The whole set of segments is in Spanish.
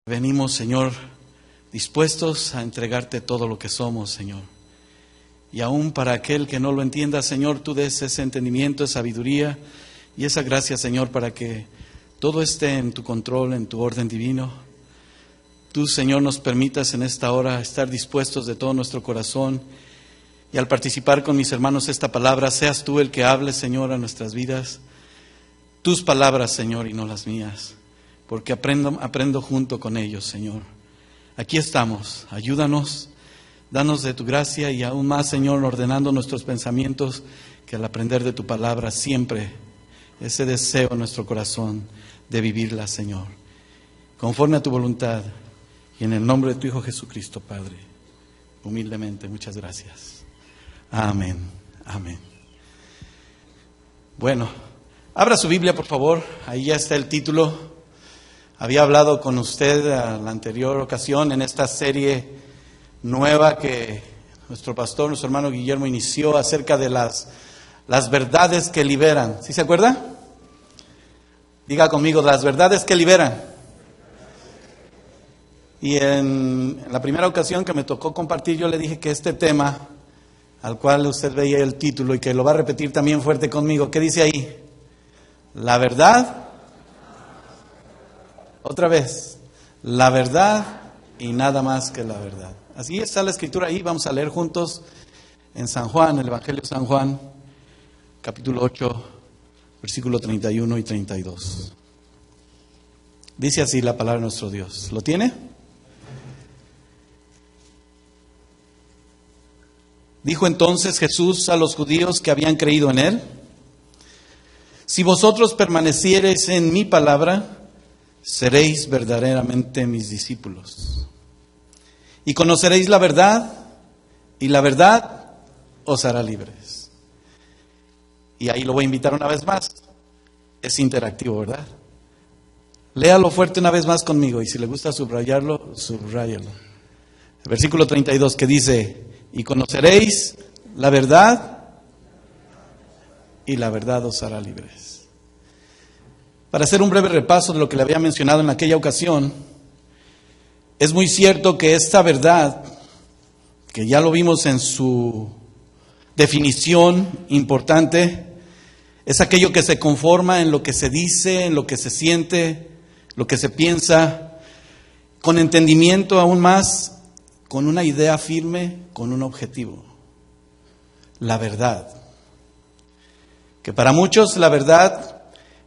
Venimos, Señor, dispuestos a entregarte todo lo que somos, Señor. Y aún para aquel que no lo entienda, Señor, tú des ese entendimiento, esa sabiduría y esa gracia, Señor, para que todo esté en tu control, en tu orden divino. Tú, Señor, nos permitas en esta hora estar dispuestos de todo nuestro corazón. Y al participar con mis hermanos esta palabra, seas tú el que hable, Señor, a nuestras vidas. Tus palabras, Señor, y no las mías. Porque aprendo junto con ellos, Señor. Aquí estamos, ayúdanos, danos de tu gracia y aún más, Señor, ordenando nuestros pensamientos, que al aprender de tu palabra siempre ese deseo en nuestro corazón de vivirla, Señor, conforme a tu voluntad y en el nombre de tu Hijo Jesucristo, Padre, humildemente, muchas gracias. Amén, amén. Bueno, abra su Biblia, por favor, ahí ya está el título. Había hablado con usted a la anterior ocasión en esta serie nueva que nuestro pastor, nuestro hermano Guillermo inició acerca de las verdades que liberan. ¿Sí se acuerda? Diga conmigo, las verdades que liberan. Y en la primera ocasión que me tocó compartir, yo le dije que este tema, al cual usted veía el título y que lo va a repetir también fuerte conmigo, ¿qué dice ahí? La verdad. Otra vez, la verdad y nada más que la verdad. Así está la escritura ahí, vamos a leer juntos en San Juan, el Evangelio de San Juan, capítulo 8, versículo 31 y 32. Dice así la palabra de nuestro Dios. ¿Lo tiene? Dijo entonces Jesús a los judíos que habían creído en él: si vosotros permaneciereis en mi palabra, seréis verdaderamente mis discípulos. Y conoceréis la verdad, y la verdad os hará libres. Y ahí lo voy a invitar una vez más. Es interactivo, ¿verdad? Léalo fuerte una vez más conmigo, y si le gusta subrayarlo, subráyalo. El versículo 32 que dice: y conoceréis la verdad, y la verdad os hará libres. Para hacer un breve repaso de lo que le había mencionado en aquella ocasión, es muy cierto que esta verdad, que ya lo vimos en su definición importante, es aquello que se conforma en lo que se dice, en lo que se siente, lo que se piensa, con entendimiento aún más, con una idea firme, con un objetivo. La verdad. Que para muchos la verdad,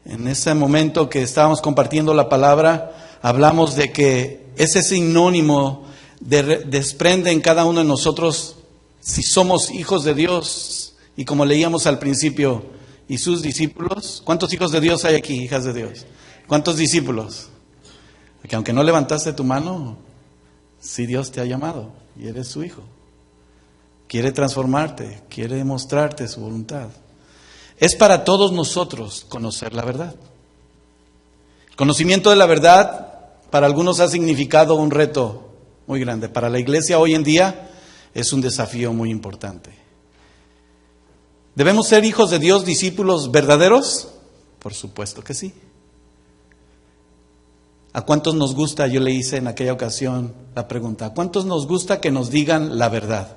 en ese momento que estábamos compartiendo la palabra, hablamos de que ese sinónimo desprende en cada uno de nosotros, si somos hijos de Dios, y como leíamos al principio, y sus discípulos. ¿Cuántos hijos de Dios hay aquí, hijas de Dios? ¿Cuántos discípulos? Porque aunque no levantaste tu mano, sí Dios te ha llamado y eres su hijo. Quiere transformarte, quiere mostrarte su voluntad. Es para todos nosotros conocer la verdad. El conocimiento de la verdad para algunos ha significado un reto muy grande. Para la iglesia hoy en día es un desafío muy importante. ¿Debemos ser hijos de Dios, discípulos verdaderos? Por supuesto que sí. ¿A cuántos nos gusta? Yo le hice en aquella ocasión la pregunta: ¿a cuántos nos gusta que nos digan la verdad?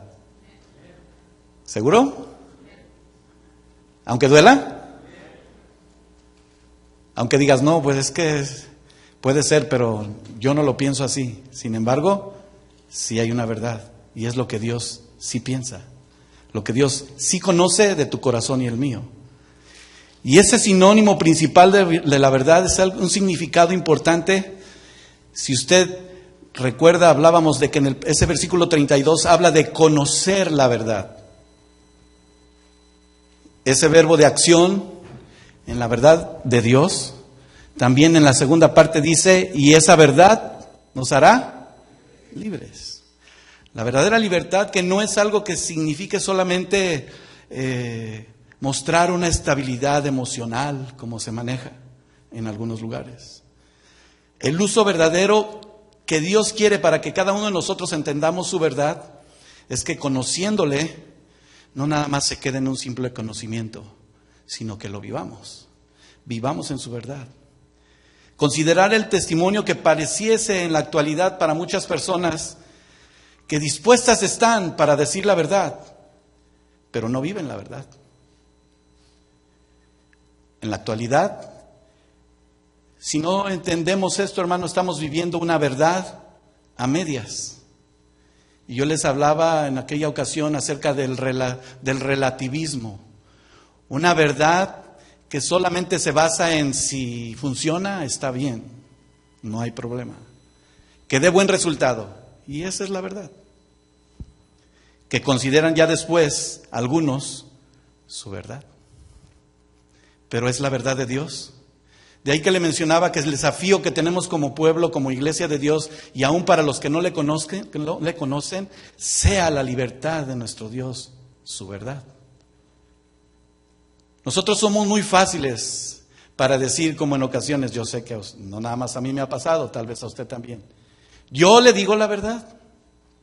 ¿Seguro? ¿Aunque duela? Aunque digas, no, pues es que puede ser, pero yo no lo pienso así. Sin embargo, sí hay una verdad, y es lo que Dios sí piensa, lo que Dios sí conoce de tu corazón y el mío. Y ese sinónimo principal de la verdad es un significado importante. Si usted recuerda, hablábamos de que en ese versículo 32 habla de conocer la verdad. Ese verbo de acción en la verdad de Dios. También en la segunda parte dice: y esa verdad nos hará libres. La verdadera libertad, que no es algo que signifique solamente mostrar una estabilidad emocional como se maneja en algunos lugares. El uso verdadero que Dios quiere para que cada uno de nosotros entendamos su verdad es que, conociéndole, no nada más se quede en un simple conocimiento, sino que lo vivamos. Vivamos en su verdad. Considerar el testimonio que pareciese en la actualidad para muchas personas que dispuestas están para decir la verdad, pero no viven la verdad. En la actualidad, si no entendemos esto, hermano, estamos viviendo una verdad a medias. Y yo les hablaba en aquella ocasión acerca del relativismo. Una verdad que solamente se basa en si funciona, está bien, no hay problema. Que dé buen resultado. Y esa es la verdad. Que consideran ya después algunos su verdad. Pero es la verdad de Dios. De ahí que le mencionaba que el desafío que tenemos como pueblo, como iglesia de Dios, y aún para los que no le conocen, sea la libertad de nuestro Dios, su verdad. Nosotros somos muy fáciles para decir, como en ocasiones, yo sé que no nada más a mí me ha pasado, tal vez a usted también. Yo le digo la verdad,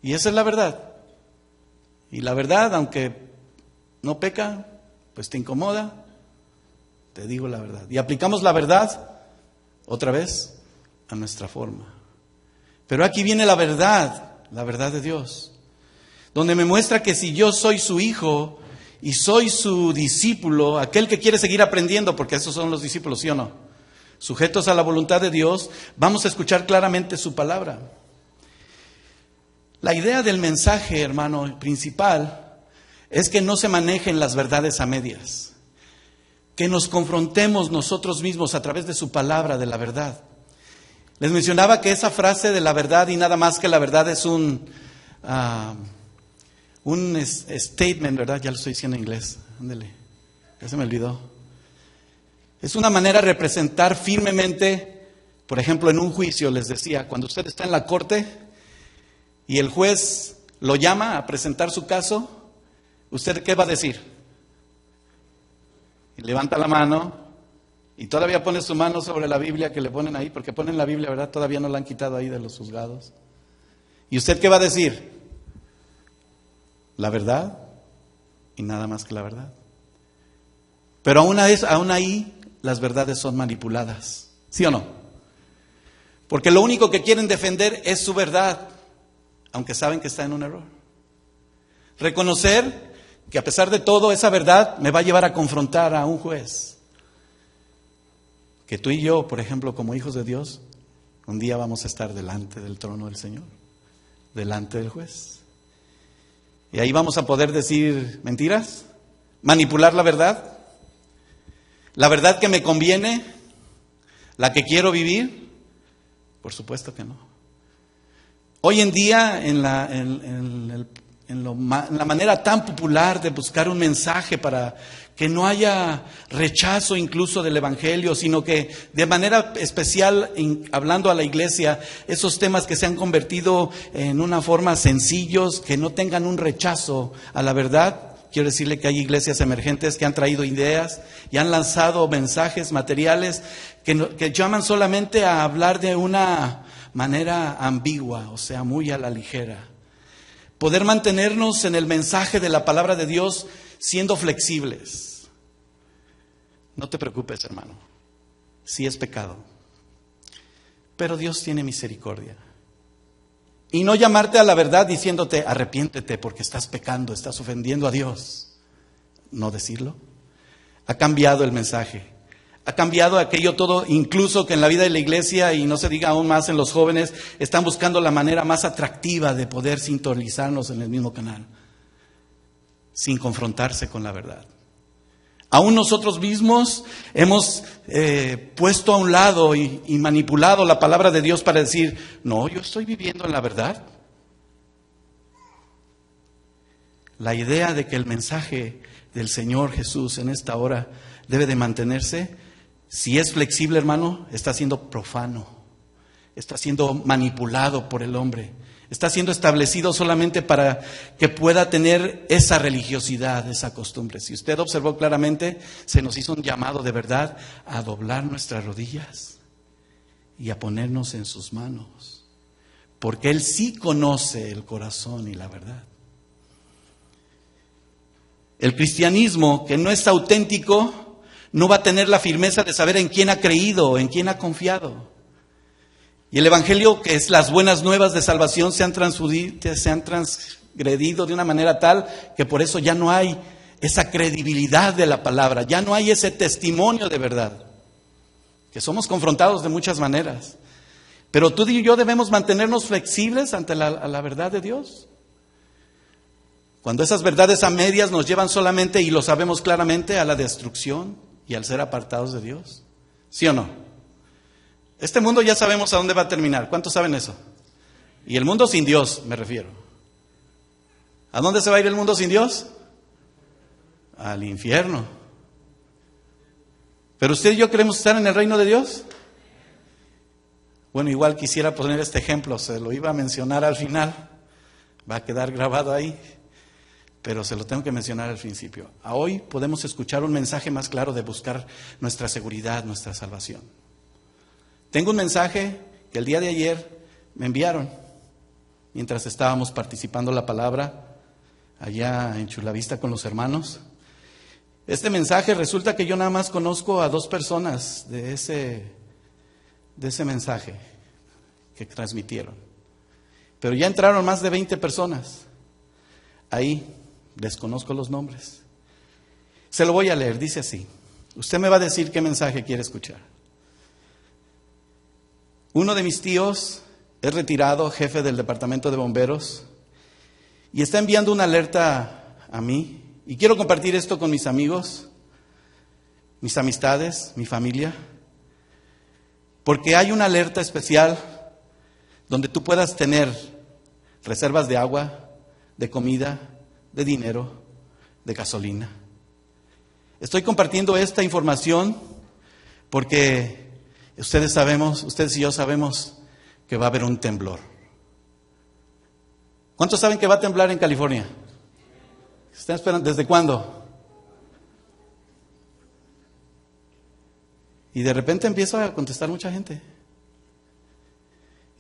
y esa es la verdad. Y la verdad, aunque no peca, pues te incomoda. Te digo la verdad. Y aplicamos la verdad, otra vez, a nuestra forma. Pero aquí viene la verdad de Dios, donde me muestra que si yo soy su hijo y soy su discípulo, aquel que quiere seguir aprendiendo, porque esos son los discípulos, ¿sí o no? Sujetos a la voluntad de Dios, vamos a escuchar claramente su palabra. La idea del mensaje, hermano, principal, es que no se manejen las verdades a medias. Que nos confrontemos nosotros mismos a través de su palabra, de la verdad. Les mencionaba que esa frase de la verdad y nada más que la verdad es un statement, ¿verdad? Ya lo estoy diciendo en inglés. Ándele, ya se me olvidó. Es una manera de representar firmemente, por ejemplo, en un juicio, les decía, cuando usted está en la corte y el juez lo llama a presentar su caso, ¿usted qué va a decir? Y levanta la mano y todavía pone su mano sobre la Biblia que le ponen ahí, porque ponen la Biblia, ¿verdad? Todavía no la han quitado ahí de los juzgados. ¿Y usted qué va a decir? La verdad y nada más que la verdad. Pero aún ahí las verdades son manipuladas, ¿sí o no? Porque lo único que quieren defender es su verdad, aunque saben que está en un error. Reconocer que a pesar de todo, esa verdad me va a llevar a confrontar a un juez. Que tú y yo, por ejemplo, como hijos de Dios, un día vamos a estar delante del trono del Señor, delante del juez. Y ahí vamos a poder decir mentiras, manipular la verdad que me conviene, la que quiero vivir. Por supuesto que no. Hoy en día, en la manera tan popular de buscar un mensaje para que no haya rechazo incluso del Evangelio, sino que de manera especial, hablando a la iglesia, esos temas que se han convertido en una forma sencillos, que no tengan un rechazo a la verdad. Quiero decirle que hay iglesias emergentes que han traído ideas y han lanzado mensajes materiales que llaman solamente a hablar de una manera ambigua, o sea, muy a la ligera. Poder mantenernos en el mensaje de la palabra de Dios siendo flexibles. No te preocupes, hermano. Sí es pecado. Pero Dios tiene misericordia. Y no llamarte a la verdad diciéndote, arrepiéntete porque estás pecando, estás ofendiendo a Dios. No decirlo. Ha cambiado el mensaje. Ha cambiado aquello todo, incluso que en la vida de la iglesia, y no se diga aún más en los jóvenes, están buscando la manera más atractiva de poder sintonizarnos en el mismo canal, sin confrontarse con la verdad. Aún nosotros mismos hemos puesto a un lado y manipulado la palabra de Dios para decir, no, yo estoy viviendo en la verdad. La idea de que el mensaje del Señor Jesús en esta hora debe de mantenerse, si es flexible, hermano, está siendo profano, está siendo manipulado por el hombre, está siendo establecido solamente para que pueda tener esa religiosidad, esa costumbre. Si usted observó claramente, se nos hizo un llamado de verdad a doblar nuestras rodillas y a ponernos en sus manos, porque Él sí conoce el corazón y la verdad. El cristianismo que no es auténtico no va a tener la firmeza de saber en quién ha creído, en quién ha confiado. Y el Evangelio, que es las buenas nuevas de salvación, se han transgredido de una manera tal que por eso ya no hay esa credibilidad de la palabra, ya no hay ese testimonio de verdad, que somos confrontados de muchas maneras. Pero tú y yo debemos mantenernos flexibles ante la verdad de Dios. Cuando esas verdades a medias nos llevan solamente, y lo sabemos claramente, a la destrucción y al ser apartados de Dios. ¿Sí o no? Este mundo ya sabemos a dónde va a terminar. ¿Cuántos saben eso? Y el mundo sin Dios, me refiero. ¿A dónde se va a ir el mundo sin Dios? Al infierno. ¿Pero usted y yo queremos estar en el reino de Dios? Bueno, igual quisiera poner este ejemplo, se lo iba a mencionar al final, va a quedar grabado ahí, pero se lo tengo que mencionar al principio. A hoy podemos escuchar un mensaje más claro de buscar nuestra seguridad, nuestra salvación. Tengo un mensaje que el día de ayer me enviaron, mientras estábamos participando la palabra allá en Chulavista con los hermanos. Este mensaje resulta que yo nada más conozco a 2 personas de ese mensaje que transmitieron. Pero ya entraron más de 20 personas. Ahí desconozco los nombres. Se lo voy a leer, dice así. Usted me va a decir qué mensaje quiere escuchar. Uno de mis tíos es retirado, jefe del departamento de bomberos, y está enviando una alerta a mí. Y quiero compartir esto con mis amigos, mis amistades, mi familia. Porque hay una alerta especial donde tú puedas tener reservas de agua, de comida, de dinero, de gasolina. Estoy compartiendo esta información porque ustedes y yo sabemos que va a haber un temblor. ¿Cuántos saben que va a temblar en California? ¿Están esperando? ¿Desde cuándo? Y de repente empieza a contestar mucha gente.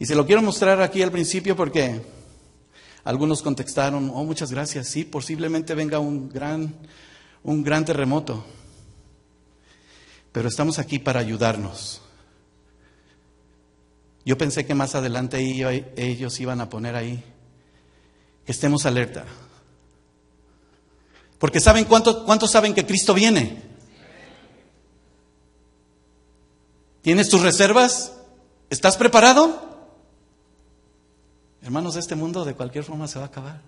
Y se lo quiero mostrar aquí al principio porque algunos contestaron, oh, muchas gracias, sí, posiblemente venga un gran terremoto. Pero estamos aquí para ayudarnos. Yo pensé que más adelante ellos iban a poner ahí que estemos alerta. Porque ¿saben cuántos saben que Cristo viene? ¿Tienes tus reservas? ¿Estás preparado? Hermanos, este mundo de cualquier forma se va a acabar.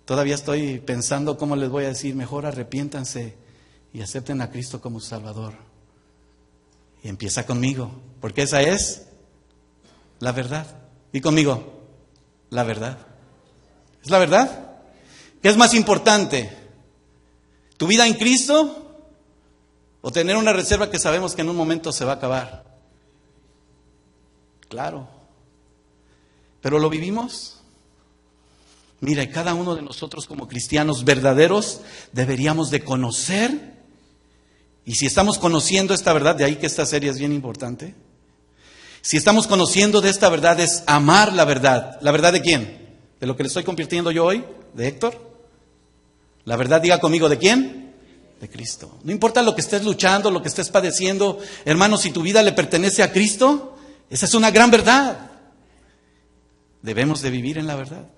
Todavía estoy pensando cómo les voy a decir, mejor arrepiéntanse y acepten a Cristo como Salvador. Y empieza conmigo, porque esa es la verdad. Y conmigo, la verdad. ¿Es la verdad? ¿Qué es más importante? ¿Tu vida en Cristo o tener una reserva que sabemos que en un momento se va a acabar? Claro. ¿Pero lo vivimos? Mira, cada uno de nosotros como cristianos verdaderos deberíamos de conocer. Y si estamos conociendo esta verdad, de ahí que esta serie es bien importante. Si estamos conociendo de esta verdad es amar la verdad. ¿La verdad de quién? ¿De lo que le estoy compartiendo yo hoy? ¿De Héctor? La verdad, diga conmigo, ¿de quién? De Cristo. No importa lo que estés luchando, lo que estés padeciendo, hermano, si tu vida le pertenece a Cristo, esa es una gran verdad. Debemos de vivir en la verdad.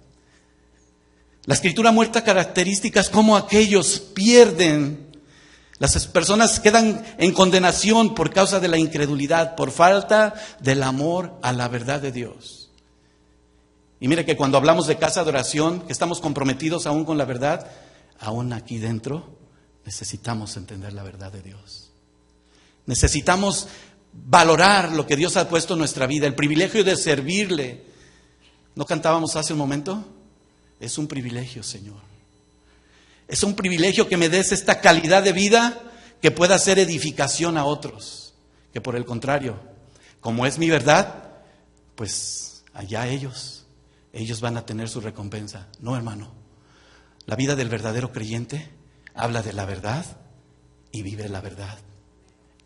La Escritura muestra características como aquellos pierden. Las personas quedan en condenación por causa de la incredulidad, por falta del amor a la verdad de Dios. Y mire que cuando hablamos de casa de oración, que estamos comprometidos aún con la verdad, aún aquí dentro necesitamos entender la verdad de Dios. Necesitamos valorar lo que Dios ha puesto en nuestra vida, el privilegio de servirle. ¿No cantábamos hace un momento? Es un privilegio, Señor. Es un privilegio que me des esta calidad de vida que pueda ser edificación a otros. Que por el contrario, como es mi verdad, pues allá ellos van a tener su recompensa. No, hermano. La vida del verdadero creyente habla de la verdad y vive la verdad.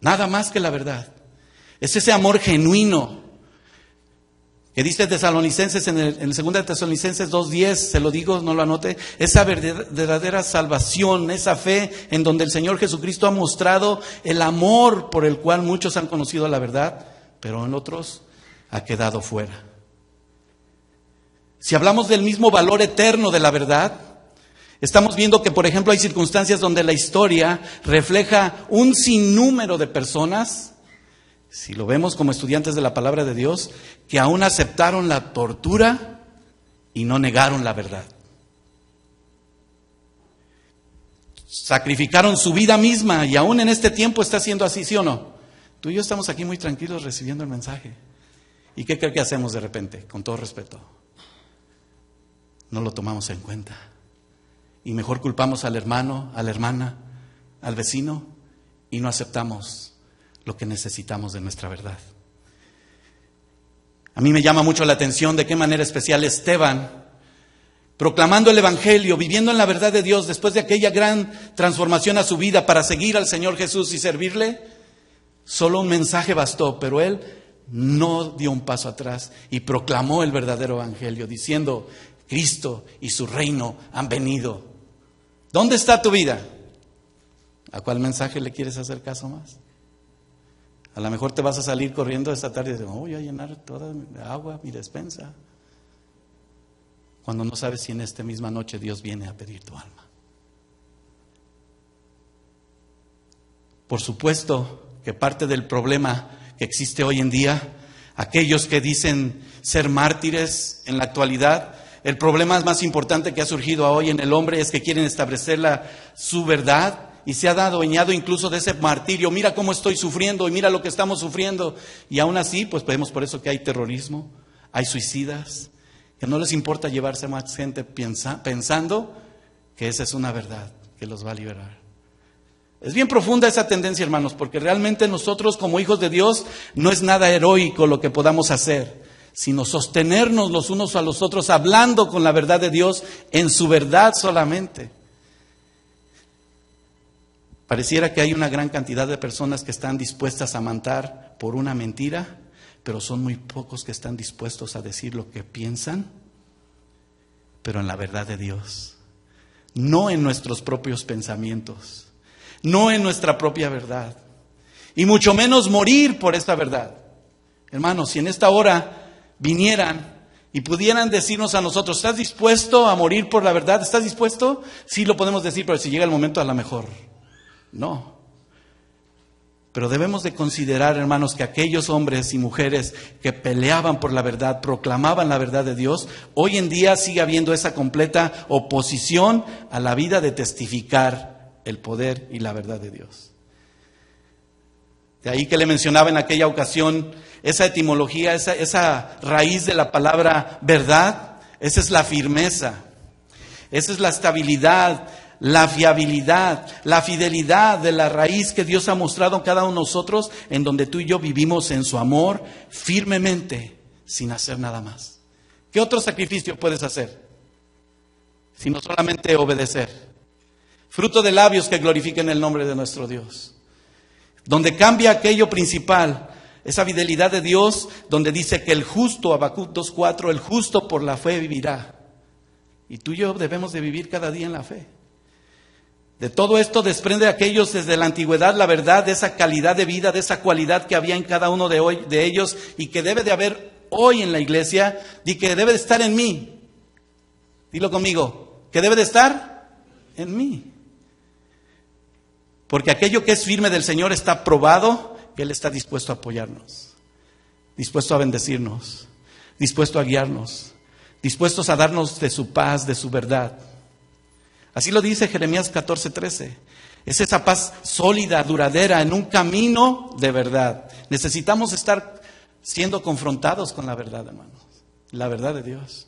Nada más que la verdad. Es ese amor genuino que dice Tesalonicenses en el 2 de Tesalonicenses 2:10, se lo digo, no lo anote, esa verdadera salvación, esa fe en donde el Señor Jesucristo ha mostrado el amor por el cual muchos han conocido la verdad, pero en otros ha quedado fuera. Si hablamos del mismo valor eterno de la verdad, estamos viendo que, por ejemplo, hay circunstancias donde la historia refleja un sinnúmero de personas, si lo vemos como estudiantes de la palabra de Dios, que aún aceptaron la tortura y no negaron la verdad. Sacrificaron su vida misma y aún en este tiempo está siendo así, ¿sí o no? Tú y yo estamos aquí muy tranquilos recibiendo el mensaje. ¿Y qué cree que hacemos de repente? Con todo respeto, no lo tomamos en cuenta. Y mejor culpamos al hermano, a la hermana, al vecino y no aceptamos lo que necesitamos de nuestra verdad. A mí me llama mucho la atención de qué manera especial Esteban, proclamando el Evangelio, viviendo en la verdad de Dios, después de aquella gran transformación a su vida para seguir al Señor Jesús y servirle, solo un mensaje bastó, pero él no dio un paso atrás y proclamó el verdadero Evangelio, diciendo: Cristo y su reino han venido. ¿Dónde está tu vida? ¿A cuál mensaje le quieres hacer caso más? A lo mejor te vas a salir corriendo esta tarde y dices: voy a llenar toda de agua mi despensa, cuando no sabes si en esta misma noche Dios viene a pedir tu alma. Por supuesto que parte del problema que existe hoy en día, aquellos que dicen ser mártires en la actualidad, el problema más importante que ha surgido hoy en el hombre es que quieren establecer su verdad y se han adueñado incluso de ese martirio. Mira cómo estoy sufriendo y mira lo que estamos sufriendo. Y aún así, pues vemos por eso que hay terrorismo, hay suicidas, que no les importa llevarse a más gente pensando que esa es una verdad que los va a liberar. Es bien profunda esa tendencia, hermanos, porque realmente nosotros como hijos de Dios no es nada heroico lo que podamos hacer, sino sostenernos los unos a los otros, hablando con la verdad de Dios en su verdad solamente. Pareciera que hay una gran cantidad de personas que están dispuestas a matar por una mentira, pero son muy pocos que están dispuestos a decir lo que piensan, pero en la verdad de Dios, no en nuestros propios pensamientos, no en nuestra propia verdad, y mucho menos morir por esta verdad. Hermanos, si en esta hora vinieran y pudieran decirnos a nosotros: ¿estás dispuesto a morir por la verdad? ¿Estás dispuesto? Sí, lo podemos decir, pero si llega el momento, a lo mejor no. Pero debemos de considerar, hermanos, que aquellos hombres y mujeres que peleaban por la verdad, proclamaban la verdad de Dios, hoy en día sigue habiendo esa completa oposición a la vida de testificar el poder y la verdad de Dios. De ahí que le mencionaba en aquella ocasión esa etimología, esa raíz de la palabra verdad. Esa es la firmeza, esa es la estabilidad, la fiabilidad, la fidelidad de la raíz que Dios ha mostrado en cada uno de nosotros, en donde tú y yo vivimos en su amor firmemente, sin hacer nada más. ¿Qué otro sacrificio puedes hacer? Sino solamente obedecer. Fruto de labios que glorifiquen el nombre de nuestro Dios. Donde cambia aquello principal, esa fidelidad de Dios, donde dice que el justo, Habacuc 2:4, el justo por la fe vivirá. Y tú y yo debemos de vivir cada día en la fe. De todo esto desprende a aquellos desde la antigüedad la verdad de esa calidad de vida, de esa cualidad que había en cada uno de ellos y que debe de haber hoy en la iglesia, y que debe de estar en mí. Dilo conmigo, que debe de estar en mí. Porque aquello que es firme del Señor está probado que Él está dispuesto a apoyarnos, dispuesto a bendecirnos, dispuesto a guiarnos, dispuestos a darnos de su paz, de su verdad. Así lo dice Jeremías 14:13. Es esa paz sólida, duradera, en un camino de verdad. Necesitamos estar siendo confrontados con la verdad, hermanos. La verdad de Dios.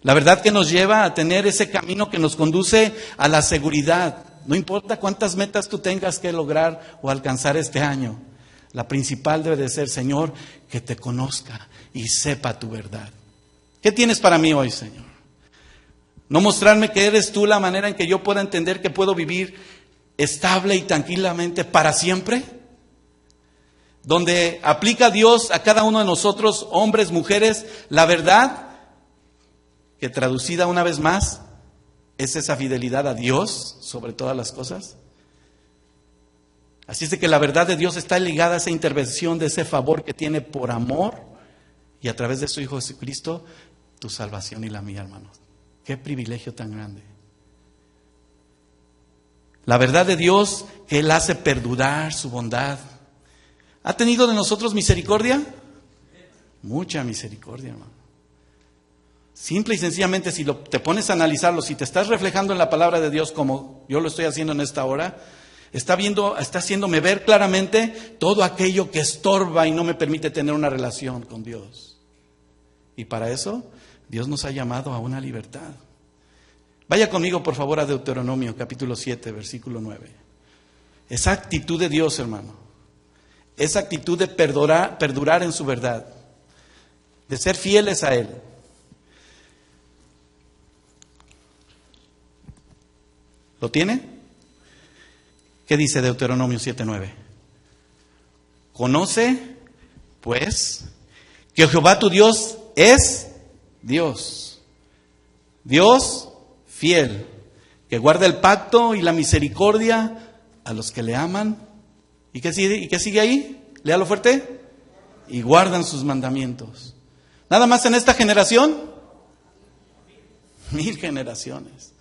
La verdad que nos lleva a tener ese camino que nos conduce a la seguridad. No importa cuántas metas tú tengas que lograr o alcanzar este año. La principal debe de ser, Señor, que te conozca y sepa tu verdad. ¿Qué tienes para mí hoy, Señor? No mostrarme que eres tú la manera en que yo pueda entender que puedo vivir estable y tranquilamente para siempre. donde aplica Dios a cada uno de nosotros, hombres, mujeres, la verdad, que traducida una vez más, es esa fidelidad a Dios sobre todas las cosas. Así es de que la verdad de Dios está ligada a esa intervención, de ese favor que tiene por amor y a través de su Hijo Jesucristo, tu salvación y la mía, hermanos. Qué privilegio tan grande. La verdad de Dios que Él hace perdurar su bondad. ¿Ha tenido de nosotros misericordia? Mucha misericordia, hermano. Simple y sencillamente, si te pones a analizarlo, si te estás reflejando en la palabra de Dios como yo lo estoy haciendo en esta hora, está haciéndome ver claramente todo aquello que estorba y no me permite tener una relación con Dios. Y para eso, Dios nos ha llamado a una libertad. Vaya conmigo, por favor, a Deuteronomio, capítulo 7, versículo 9. Esa actitud de Dios, hermano. Esa actitud de perdurar en su verdad. De ser fieles a Él. ¿Lo tiene? ¿Qué dice Deuteronomio 7:9? Conoce, pues, que Jehová tu Dios es Dios. Dios fiel, que guarda el pacto y la misericordia a los que le aman. ¿Y qué sigue ahí? Léalo fuerte. Y guardan sus mandamientos. ¿Nada más en esta generación? 1000 generaciones.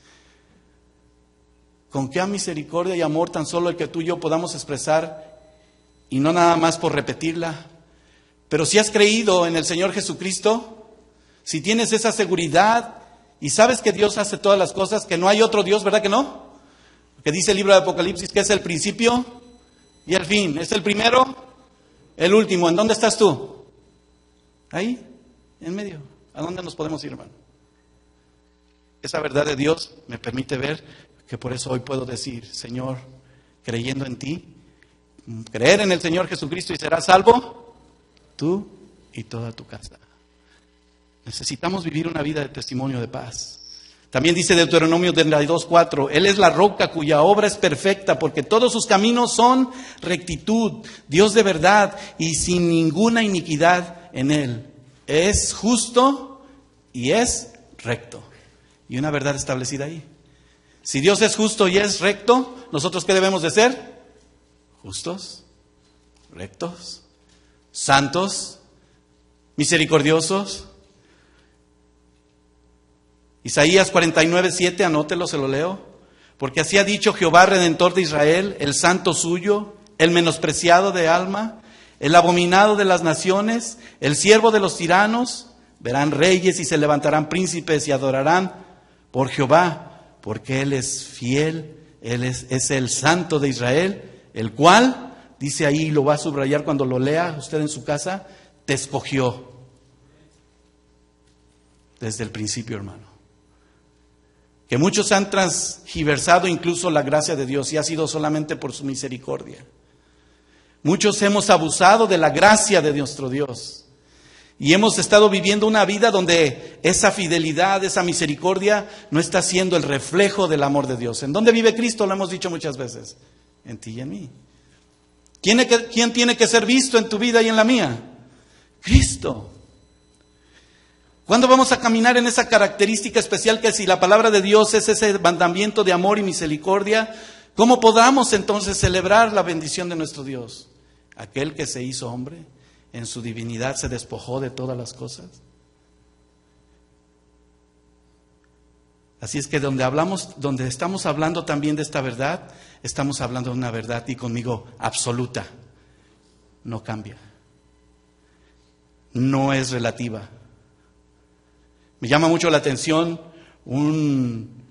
Con qué misericordia y amor tan solo el que tú y yo podamos expresar, y no nada más por repetirla. Pero si has creído en el Señor Jesucristo, si tienes esa seguridad y sabes que Dios hace todas las cosas, que no hay otro Dios, ¿verdad que no? Que dice el libro de Apocalipsis que es el principio y el fin. Es el primero, el último. ¿En dónde estás tú? Ahí, en medio. ¿A dónde nos podemos ir, hermano? Esa verdad de Dios me permite ver que por eso hoy puedo decir, Señor, creyendo en ti, creer en el Señor Jesucristo y serás salvo, tú y toda tu casa. Necesitamos vivir una vida de testimonio de paz. También dice Deuteronomio 32:4, Él es la roca cuya obra es perfecta, porque todos sus caminos son rectitud, Dios de verdad y sin ninguna iniquidad en Él. Es justo y es recto. Y una verdad establecida ahí. Si Dios es justo y es recto, ¿nosotros qué debemos de ser? Justos, rectos, santos, misericordiosos. Isaías 49:7, anótelo, se lo leo. Porque así ha dicho Jehová, Redentor de Israel, el santo suyo, el menospreciado de alma, el abominado de las naciones, el siervo de los tiranos. Verán reyes y se levantarán príncipes y adorarán por Jehová, porque Él es fiel, Él es el santo de Israel, el cual, dice ahí, lo va a subrayar cuando lo lea usted en su casa, te escogió desde el principio, hermano. Que muchos han transgiversado incluso la gracia de Dios y ha sido solamente por su misericordia. Muchos hemos abusado de la gracia de nuestro Dios. Y hemos estado viviendo una vida donde esa fidelidad, esa misericordia no está siendo el reflejo del amor de Dios. ¿En dónde vive Cristo? Lo hemos dicho muchas veces. En ti y en mí. ¿Quién tiene que ser visto en tu vida y en la mía? Cristo. ¿Cuándo vamos a caminar en esa característica especial que si la palabra de Dios es ese mandamiento de amor y misericordia, cómo podamos entonces celebrar la bendición de nuestro Dios? Aquel que se hizo hombre. En su divinidad se despojó de todas las cosas. Así es que donde estamos hablando también de esta verdad, estamos hablando de una verdad, y conmigo, absoluta. No cambia. No es relativa. Me llama mucho la atención un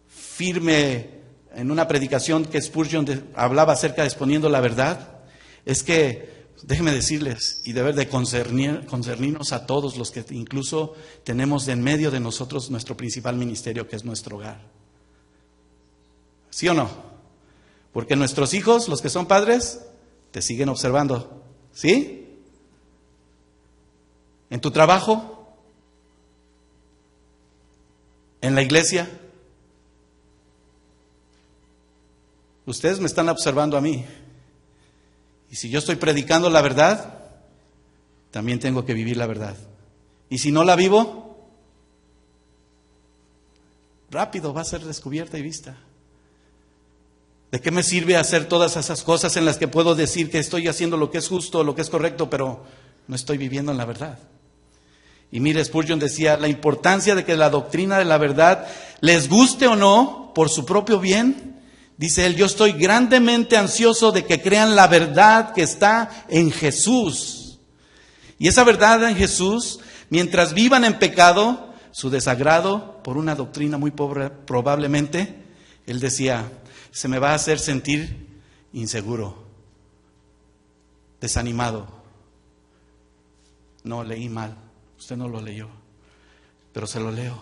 firme, en una predicación que Spurgeon hablaba acerca de exponiendo la verdad, es que déjenme decirles, y debe de concernirnos a todos los que incluso tenemos en medio de nosotros nuestro principal ministerio, que es nuestro hogar. ¿Sí o no? Porque nuestros hijos, los que son padres, te siguen observando. ¿Sí? En tu trabajo, en la iglesia. Ustedes me están observando a mí. Y si yo estoy predicando la verdad, también tengo que vivir la verdad. Y si no la vivo, rápido va a ser descubierta y vista. ¿De qué me sirve hacer todas esas cosas en las que puedo decir que estoy haciendo lo que es justo, lo que es correcto, pero no estoy viviendo en la verdad? Y mire, Spurgeon decía, la importancia de que la doctrina de la verdad, les guste o no, por su propio bien, dice él, yo estoy grandemente ansioso de que crean la verdad que está en Jesús. Y esa verdad en Jesús, mientras vivan en pecado, su desagrado por una doctrina muy pobre, probablemente, él decía, se me va a hacer sentir inseguro, desanimado. No, leí mal, usted no lo leyó, pero se lo leo.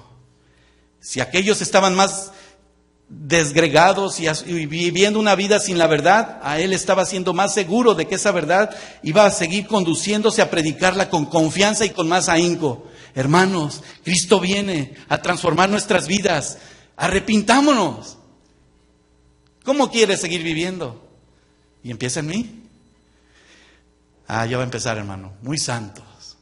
Si aquellos estaban más desgregados y viviendo una vida sin la verdad, a él estaba siendo más seguro de que esa verdad iba a seguir conduciéndose a predicarla con confianza y con más ahínco. Hermanos, Cristo viene a transformar nuestras vidas. Arrepintámonos. ¿Cómo quieres seguir viviendo? Y empieza en mí. Ya va a empezar, hermano. Muy santos.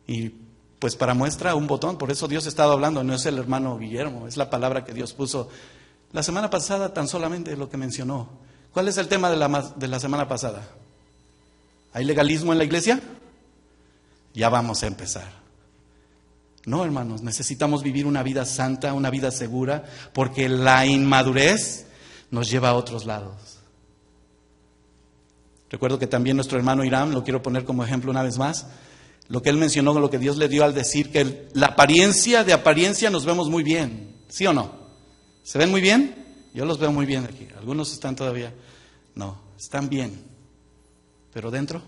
Y pues para muestra un botón, por eso Dios ha estado hablando, no es el hermano Guillermo, es la palabra que Dios puso. La semana pasada tan solamente lo que mencionó. ¿Cuál es el tema de la semana pasada? ¿Hay legalismo en la iglesia? Ya vamos a empezar. No, hermanos, necesitamos vivir una vida santa, una vida segura, porque la inmadurez nos lleva a otros lados. Recuerdo que también nuestro hermano Irán, lo quiero poner como ejemplo una vez más, lo que él mencionó, lo que Dios le dio al decir que la apariencia, de apariencia nos vemos muy bien, ¿sí o no? ¿Se ven muy bien? Yo los veo muy bien aquí, algunos están todavía, no, están bien, pero dentro.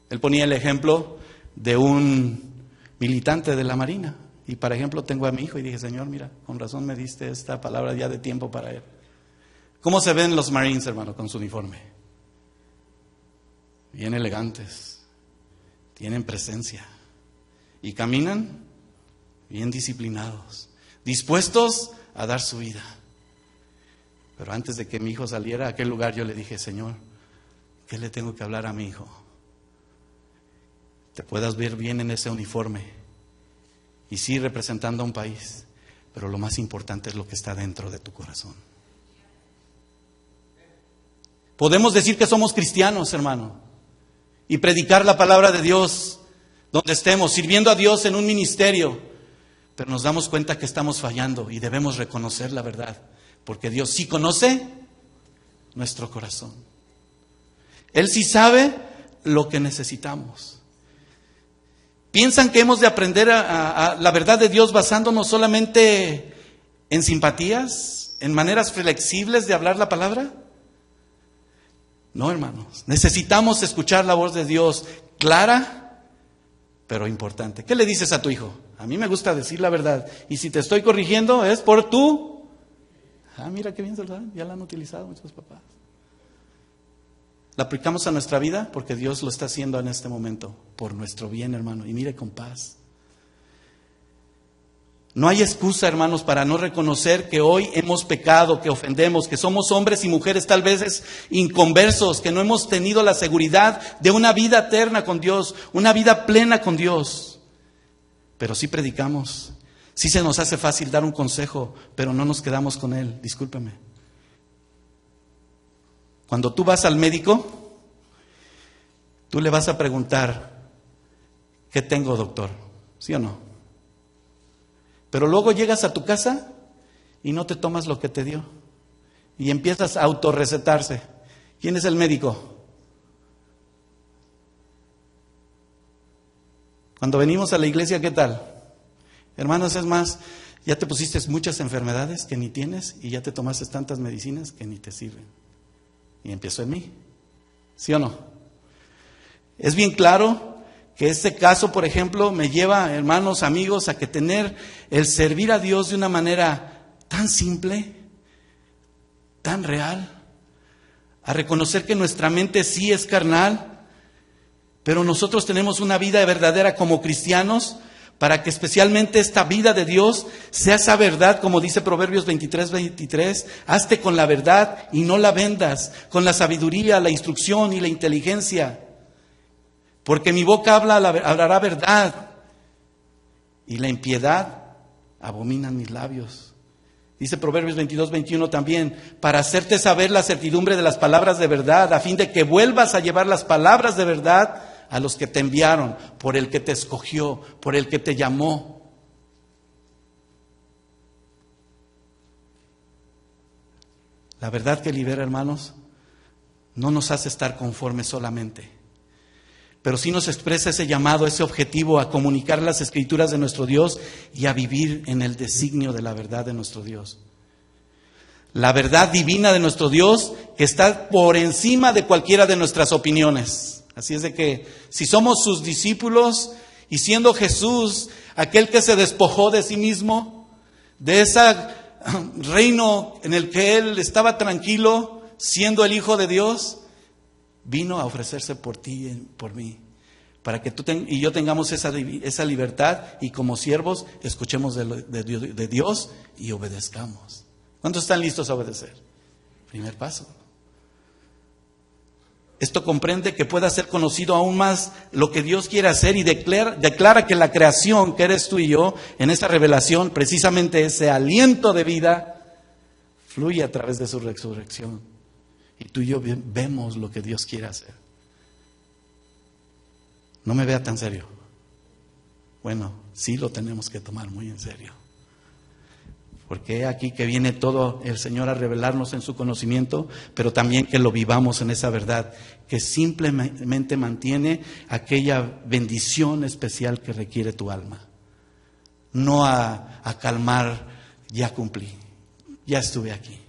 Él ponía el ejemplo de un militante de la Marina. Y por ejemplo tengo a mi hijo y dije, Señor, mira, con razón me diste esta palabra ya de tiempo para él. ¿Cómo se ven los Marines, hermano, con su uniforme? Bien elegantes, tienen presencia y caminan bien disciplinados, dispuestos a dar su vida. Pero antes de que mi hijo saliera a aquel lugar, yo le dije, Señor, ¿qué le tengo que hablar a mi hijo? Te puedas ver bien en ese uniforme y sí representando a un país, pero lo más importante es lo que está dentro de tu corazón. Podemos decir que somos cristianos, hermano, y predicar la palabra de Dios donde estemos, sirviendo a Dios en un ministerio, pero nos damos cuenta que estamos fallando y debemos reconocer la verdad, porque Dios sí conoce nuestro corazón. Él sí sabe lo que necesitamos. ¿Piensan que hemos de aprender a la verdad de Dios basándonos solamente en simpatías, en maneras flexibles de hablar la palabra? No, hermanos. Necesitamos escuchar la voz de Dios clara, pero importante. ¿Qué le dices a tu hijo? A mí me gusta decir la verdad. Y si te estoy corrigiendo es por tú. Mira qué bien, ¿verdad? Ya la han utilizado muchos papás. La aplicamos a nuestra vida porque Dios lo está haciendo en este momento, por nuestro bien, hermano, y mire con paz. No hay excusa, hermanos, para no reconocer que hoy hemos pecado, que ofendemos, que somos hombres y mujeres tal vez inconversos, que no hemos tenido la seguridad de una vida eterna con Dios, una vida plena con Dios. Pero sí predicamos, sí se nos hace fácil dar un consejo, pero no nos quedamos con él, discúlpeme. Cuando tú vas al médico, tú le vas a preguntar, ¿qué tengo, doctor? ¿Sí o no? Pero luego llegas a tu casa y no te tomas lo que te dio. Y empiezas a autorrecetarse. ¿Quién es el médico? Cuando venimos a la iglesia, ¿qué tal? Hermanos, es más, ya te pusiste muchas enfermedades que ni tienes y ya te tomaste tantas medicinas que ni te sirven. Y empezó en mí. ¿Sí o no? Es bien claro que este caso, por ejemplo, me lleva, hermanos, amigos, a que tener el servir a Dios de una manera tan simple, tan real, a reconocer que nuestra mente sí es carnal, pero nosotros tenemos una vida verdadera como cristianos, para que especialmente esta vida de Dios sea esa verdad, como dice Proverbios 23:23, hazte con la verdad y no la vendas, con la sabiduría, la instrucción y la inteligencia, porque mi boca hablará verdad y la impiedad abominan mis labios. Dice Proverbios 22:21 también, para hacerte saber la certidumbre de las palabras de verdad, a fin de que vuelvas a llevar las palabras de verdad a los que te enviaron, por el que te escogió, por el que te llamó. La verdad que libera, hermanos, no nos hace estar conformes solamente, pero sí nos expresa ese llamado, ese objetivo a comunicar las escrituras de nuestro Dios y a vivir en el designio de la verdad de nuestro Dios. La verdad divina de nuestro Dios que está por encima de cualquiera de nuestras opiniones. Así es de que si somos sus discípulos y siendo Jesús aquel que se despojó de sí mismo, de ese reino en el que Él estaba tranquilo, siendo el Hijo de Dios, vino a ofrecerse por ti y por mí, para que tú y yo tengamos esa libertad y como siervos escuchemos de Dios y obedezcamos. ¿Cuántos están listos a obedecer? Primer paso. Esto comprende que pueda ser conocido aún más lo que Dios quiere hacer y declara que la creación que eres tú y yo, en esta revelación, precisamente ese aliento de vida, fluye a través de su resurrección. Y tú y yo vemos lo que Dios quiere hacer. No me vea tan serio. Bueno, sí lo tenemos que tomar muy en serio. Porque aquí que viene todo el Señor a revelarnos en su conocimiento, pero también que lo vivamos en esa verdad, que simplemente mantiene aquella bendición especial que requiere tu alma. No a calmar, ya cumplí, ya estuve aquí.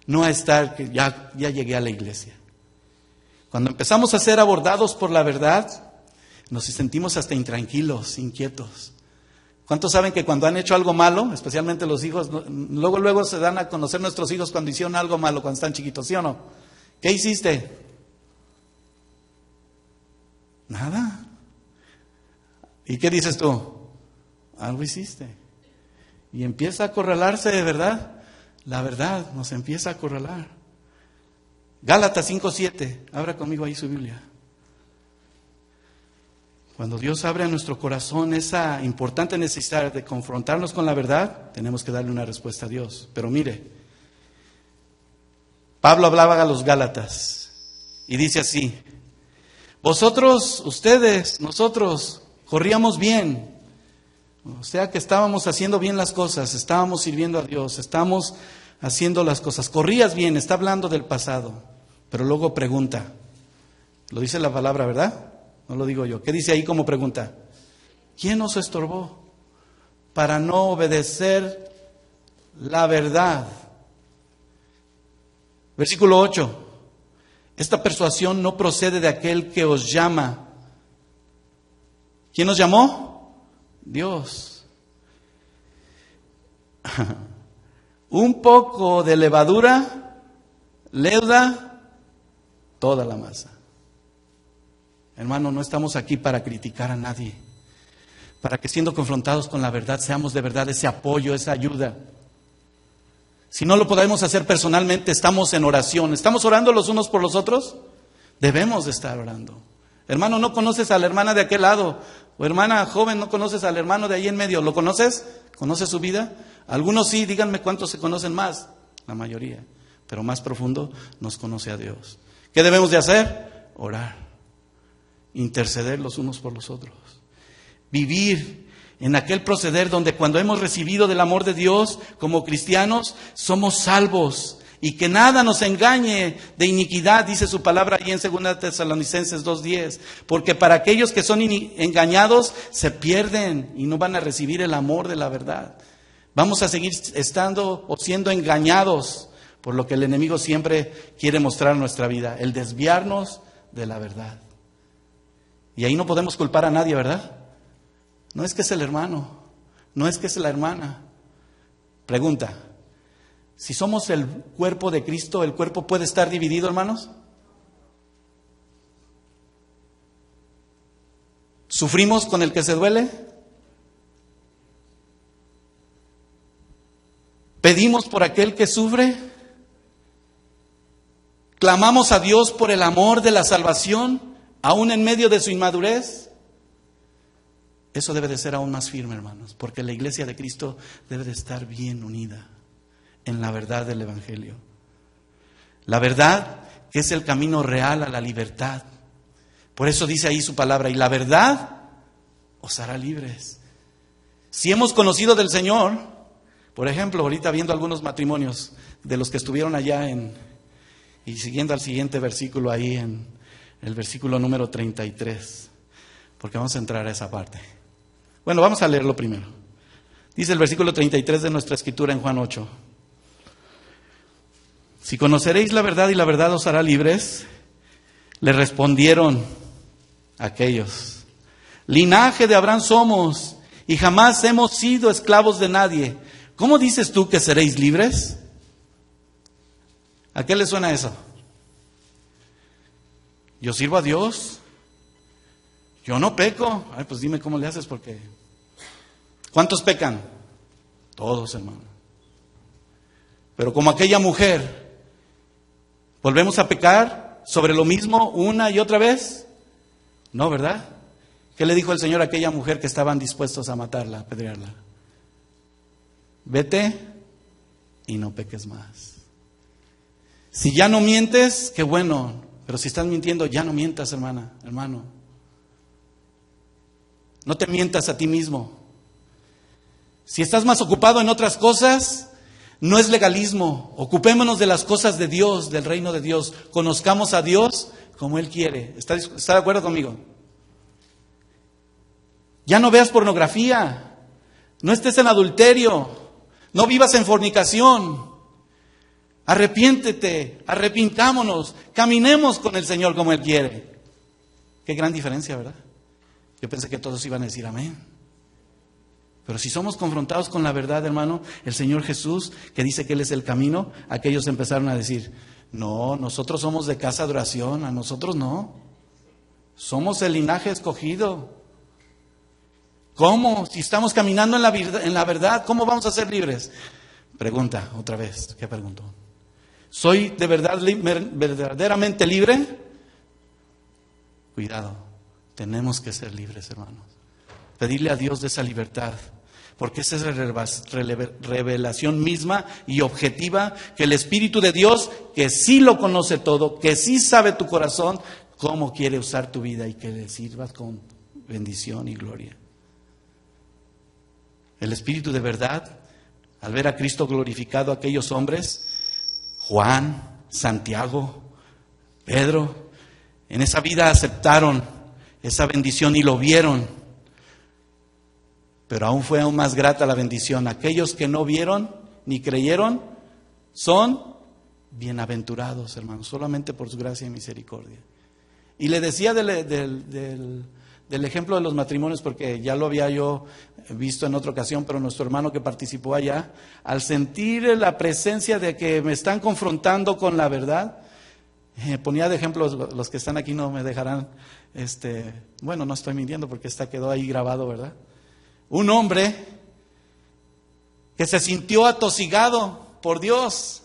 No a estar, que ya llegué a la iglesia. Cuando empezamos a ser abordados por la verdad, nos sentimos hasta intranquilos, inquietos. ¿Cuántos saben que cuando han hecho algo malo, especialmente los hijos, luego se dan a conocer nuestros hijos cuando hicieron algo malo, cuando están chiquitos, ¿sí o no? ¿Qué hiciste? Nada. ¿Y qué dices tú? Algo hiciste. Y empieza a acorralarse de verdad. La verdad nos empieza a acorralar. Gálatas 5:7. Abra conmigo ahí su Biblia. Cuando Dios abre a nuestro corazón esa importante necesidad de confrontarnos con la verdad, tenemos que darle una respuesta a Dios. Pero mire, Pablo hablaba a los Gálatas y dice así: nosotros corríamos bien. O sea que estábamos haciendo bien las cosas, estábamos sirviendo a Dios, estamos haciendo las cosas. Corrías bien, está hablando del pasado. Pero luego pregunta, lo dice la palabra, ¿verdad? No lo digo yo. ¿Qué dice ahí como pregunta? ¿Quién nos estorbó para no obedecer la verdad? Versículo 8. Esta persuasión no procede de aquel que os llama. ¿Quién nos llamó? Dios. Un poco de levadura leuda toda la masa. Hermano, no estamos aquí para criticar a nadie, para que siendo confrontados con la verdad seamos de verdad ese apoyo, esa ayuda. Si no lo podemos hacer personalmente, estamos en oración. ¿Estamos orando los unos por los otros? Debemos de estar orando. Hermano, ¿no conoces a la hermana de aquel lado? O hermana joven, ¿no conoces al hermano de ahí en medio? ¿Lo conoces? ¿Conoces su vida? Algunos sí, díganme cuántos se conocen más. La mayoría. Pero más profundo nos conoce a Dios. ¿Qué debemos de hacer? Orar. Interceder los unos por los otros. Vivir en aquel proceder donde cuando hemos recibido del amor de Dios como cristianos, somos salvos. Y que nada nos engañe de iniquidad, dice su palabra ahí en 2 Tesalonicenses 2:10. Porque para aquellos que son engañados, se pierden y no van a recibir el amor de la verdad. Vamos a seguir estando o siendo engañados por lo que el enemigo siempre quiere mostrar en nuestra vida, el desviarnos de la verdad. Y ahí no podemos culpar a nadie, ¿verdad? No es que es el hermano, no es que es la hermana. Pregunta: si somos el cuerpo de Cristo, ¿el cuerpo puede estar dividido, hermanos? ¿Sufrimos con el que se duele? ¿Pedimos por aquel que sufre? ¿Clamamos a Dios por el amor de la salvación, aún en medio de su inmadurez? Eso debe de ser aún más firme, hermanos, porque la iglesia de Cristo debe de estar bien unida en la verdad del Evangelio. La verdad que es el camino real a la libertad. Por eso dice ahí su palabra, y la verdad os hará libres. Si hemos conocido del Señor, por ejemplo, ahorita viendo algunos matrimonios de los que estuvieron allá y siguiendo al siguiente versículo ahí en el versículo número 33, porque vamos a entrar a esa parte. Bueno, vamos a leerlo primero. Dice el versículo 33 de nuestra escritura en Juan 8. Si conoceréis la verdad y la verdad os hará libres, le respondieron aquellos: linaje de Abraham somos y jamás hemos sido esclavos de nadie. ¿Cómo dices tú que seréis libres? ¿A qué le suena eso? Yo sirvo a Dios, yo no peco. Ay, pues dime cómo le haces, porque ¿cuántos pecan? Todos, hermano. Pero como aquella mujer, ¿volvemos a pecar sobre lo mismo una y otra vez? No, ¿verdad? ¿Qué le dijo el Señor a aquella mujer que estaban dispuestos a matarla, a apedrearla? Vete y no peques más. Si ya no mientes, qué bueno. Pero si estás mintiendo, ya no mientas, hermana, hermano. No te mientas a ti mismo. Si estás más ocupado en otras cosas, no es legalismo. Ocupémonos de las cosas de Dios, del reino de Dios. Conozcamos a Dios como Él quiere. ¿Está de acuerdo conmigo? Ya no veas pornografía. No estés en adulterio. No vivas en fornicación. Arrepiéntete, arrepintámonos, caminemos con el Señor como Él quiere. Qué gran diferencia, ¿verdad? Yo pensé que todos iban a decir amén. Pero si somos confrontados con la verdad, hermano, el Señor Jesús, que dice que Él es el camino, aquellos empezaron a decir: no, nosotros somos de casa de oración, a nosotros no. Somos el linaje escogido. ¿Cómo? Si estamos caminando en la verdad, ¿cómo vamos a ser libres? Pregunta otra vez, ¿qué preguntó? ¿Soy de verdad verdaderamente libre? Cuidado, tenemos que ser libres, hermanos. Pedirle a Dios de esa libertad, porque esa es la revelación misma y objetiva que el Espíritu de Dios, que sí lo conoce todo, que sí sabe tu corazón, cómo quiere usar tu vida y que le sirvas con bendición y gloria. El Espíritu de verdad, al ver a Cristo glorificado, aquellos hombres, Juan, Santiago, Pedro, en esa vida aceptaron esa bendición y lo vieron. Pero aún fue aún más grata la bendición. Aquellos que no vieron ni creyeron son bienaventurados, hermanos, solamente por su gracia y misericordia. Y le decía del ejemplo de los matrimonios, porque ya lo había yo visto en otra ocasión, pero nuestro hermano que participó allá, al sentir la presencia de que me están confrontando con la verdad, ponía de ejemplo, los que están aquí no me dejarán, bueno, no estoy mintiendo porque quedó ahí grabado, ¿verdad? Un hombre que se sintió atosigado por Dios.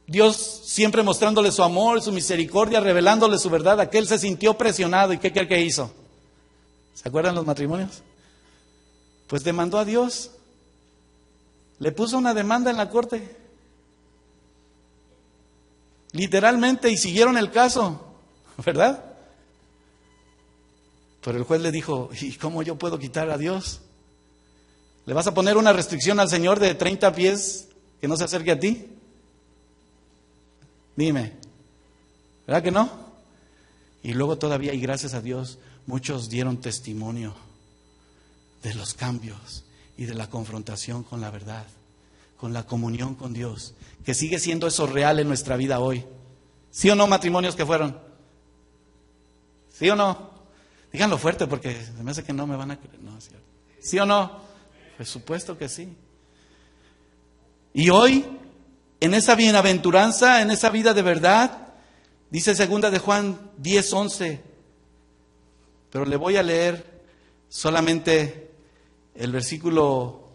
Dios siempre mostrándole su amor, su misericordia, revelándole su verdad. Aquel se sintió presionado. ¿Y qué cree que hizo? ¿Se acuerdan los matrimonios? Pues demandó a Dios. Le puso una demanda en la corte. Literalmente, y siguieron el caso, ¿verdad? Pero el juez le dijo: ¿y cómo yo puedo quitar a Dios? ¿Le vas a poner una restricción al Señor de 30 pies que no se acerque a ti? Dime, ¿verdad que no? Y luego todavía, y gracias a Dios, muchos dieron testimonio de los cambios y de la confrontación con la verdad, con la comunión con Dios, que sigue siendo eso real en nuestra vida hoy. ¿Sí o no, matrimonios que fueron? ¿Sí o no? Díganlo fuerte porque se me hace que no me van a creer. No, es cierto. ¿Sí o no? Por supuesto que sí. Y hoy, en esa bienaventuranza, en esa vida de verdad, dice 2 de Juan 10:11, pero le voy a leer solamente el versículo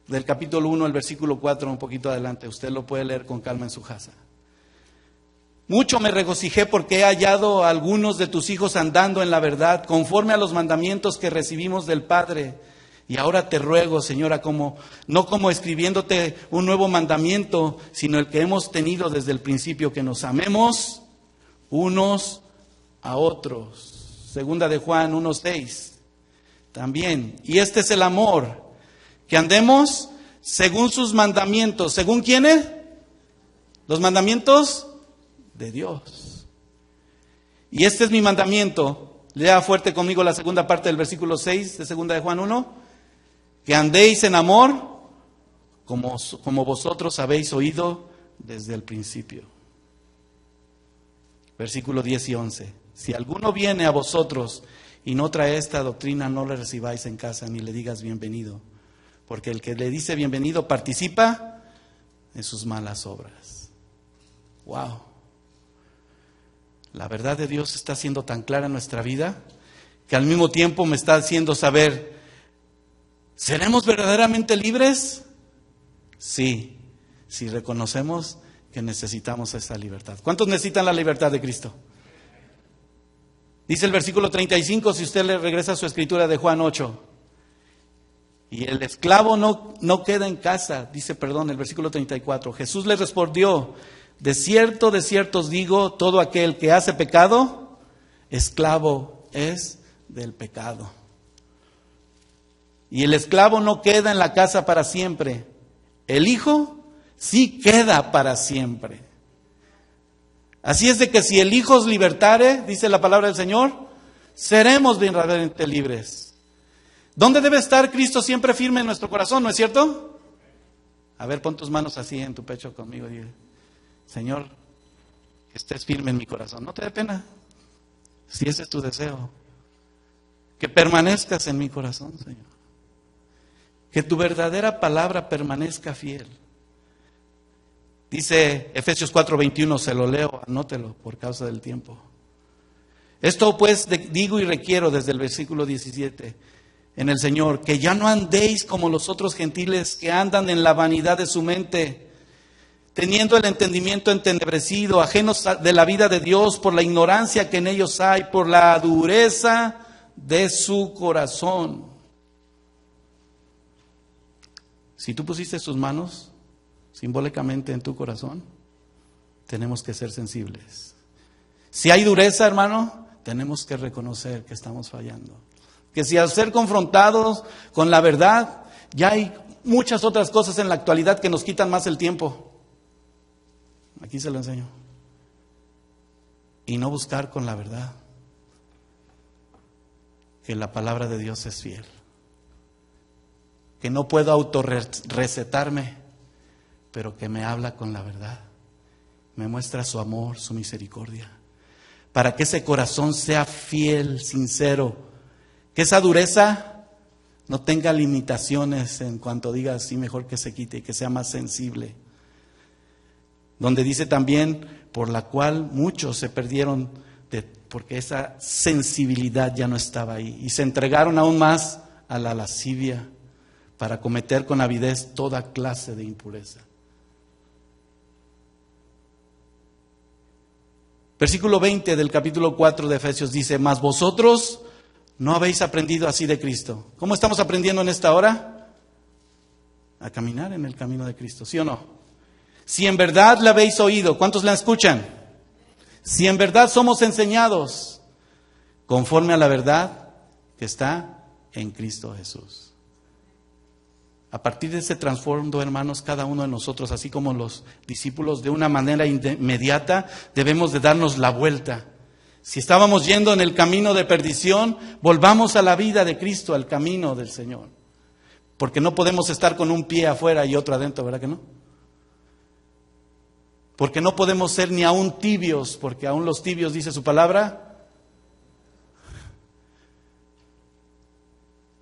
del capítulo 1, el versículo 4, un poquito adelante. Usted lo puede leer con calma en su casa. Mucho me regocijé porque he hallado a algunos de tus hijos andando en la verdad, conforme a los mandamientos que recibimos del Padre. Y ahora te ruego, Señora, no como escribiéndote un nuevo mandamiento, sino el que hemos tenido desde el principio, que nos amemos unos a otros. Segunda de Juan 1:6. También. Y este es el amor, que andemos según sus mandamientos. ¿Según quiénes? Los mandamientos de Dios. Y este es mi mandamiento. Lea fuerte conmigo la segunda parte del versículo 6 de segunda de Juan 1. Que andéis en amor como vosotros habéis oído desde el principio. Versículo 10 y 11. Si alguno viene a vosotros y no trae esta doctrina, no le recibáis en casa ni le digas bienvenido, porque el que le dice bienvenido participa en sus malas obras. Wow. La verdad de Dios está siendo tan clara en nuestra vida que al mismo tiempo me está haciendo saber, ¿seremos verdaderamente libres? Sí, si reconocemos que necesitamos esa libertad. ¿Cuántos necesitan la libertad de Cristo? Dice el versículo 35, si usted le regresa a su escritura de Juan 8. Y el esclavo no queda en casa, el versículo 34. Jesús le respondió, de cierto os digo, todo aquel que hace pecado, esclavo es del pecado. Y el esclavo no queda en la casa para siempre. El Hijo sí queda para siempre. Así es de que si el Hijo os libertare, dice la palabra del Señor, seremos verdaderamente libres. ¿Dónde debe estar Cristo siempre firme en nuestro corazón? ¿No es cierto? A ver, pon tus manos así en tu pecho conmigo y dile, Señor, que estés firme en mi corazón. No te dé pena, si ese es tu deseo. Que permanezcas en mi corazón, Señor. Que tu verdadera palabra permanezca fiel. Dice Efesios 4:21, se lo leo, anótelo por causa del tiempo. Esto pues digo y requiero desde el versículo 17 en el Señor, que ya no andéis como los otros gentiles que andan en la vanidad de su mente, teniendo el entendimiento entenebrecido, ajenos de la vida de Dios por la ignorancia que en ellos hay, por la dureza de su corazón. Si tú pusiste tus manos simbólicamente en tu corazón, tenemos que ser sensibles. Si hay dureza, hermano, tenemos que reconocer que estamos fallando. Que si al ser confrontados con la verdad, ya hay muchas otras cosas en la actualidad que nos quitan más el tiempo. Aquí se lo enseño. Y no buscar con la verdad. Que la palabra de Dios es fiel. Que no puedo autorrecetarme, pero que me habla con la verdad. Me muestra su amor, su misericordia. Para que ese corazón sea fiel, sincero. Que esa dureza no tenga limitaciones en cuanto diga así, mejor que se quite y que sea más sensible. Donde dice también, por la cual muchos se perdieron porque esa sensibilidad ya no estaba ahí. Y se entregaron aún más a la lascivia para cometer con avidez toda clase de impureza. Versículo 20 del capítulo 4 de Efesios dice, mas vosotros no habéis aprendido así de Cristo. ¿Cómo estamos aprendiendo en esta hora? A caminar en el camino de Cristo, ¿sí o no? Si en verdad le habéis oído, ¿cuántos la escuchan? Si en verdad somos enseñados conforme a la verdad que está en Cristo Jesús. A partir de ese trasfondo, hermanos, cada uno de nosotros, así como los discípulos, de una manera inmediata, debemos de darnos la vuelta. Si estábamos yendo en el camino de perdición, volvamos a la vida de Cristo, al camino del Señor. Porque no podemos estar con un pie afuera y otro adentro, ¿verdad que no? Porque no podemos ser ni aún tibios, porque aún los tibios, dice su palabra.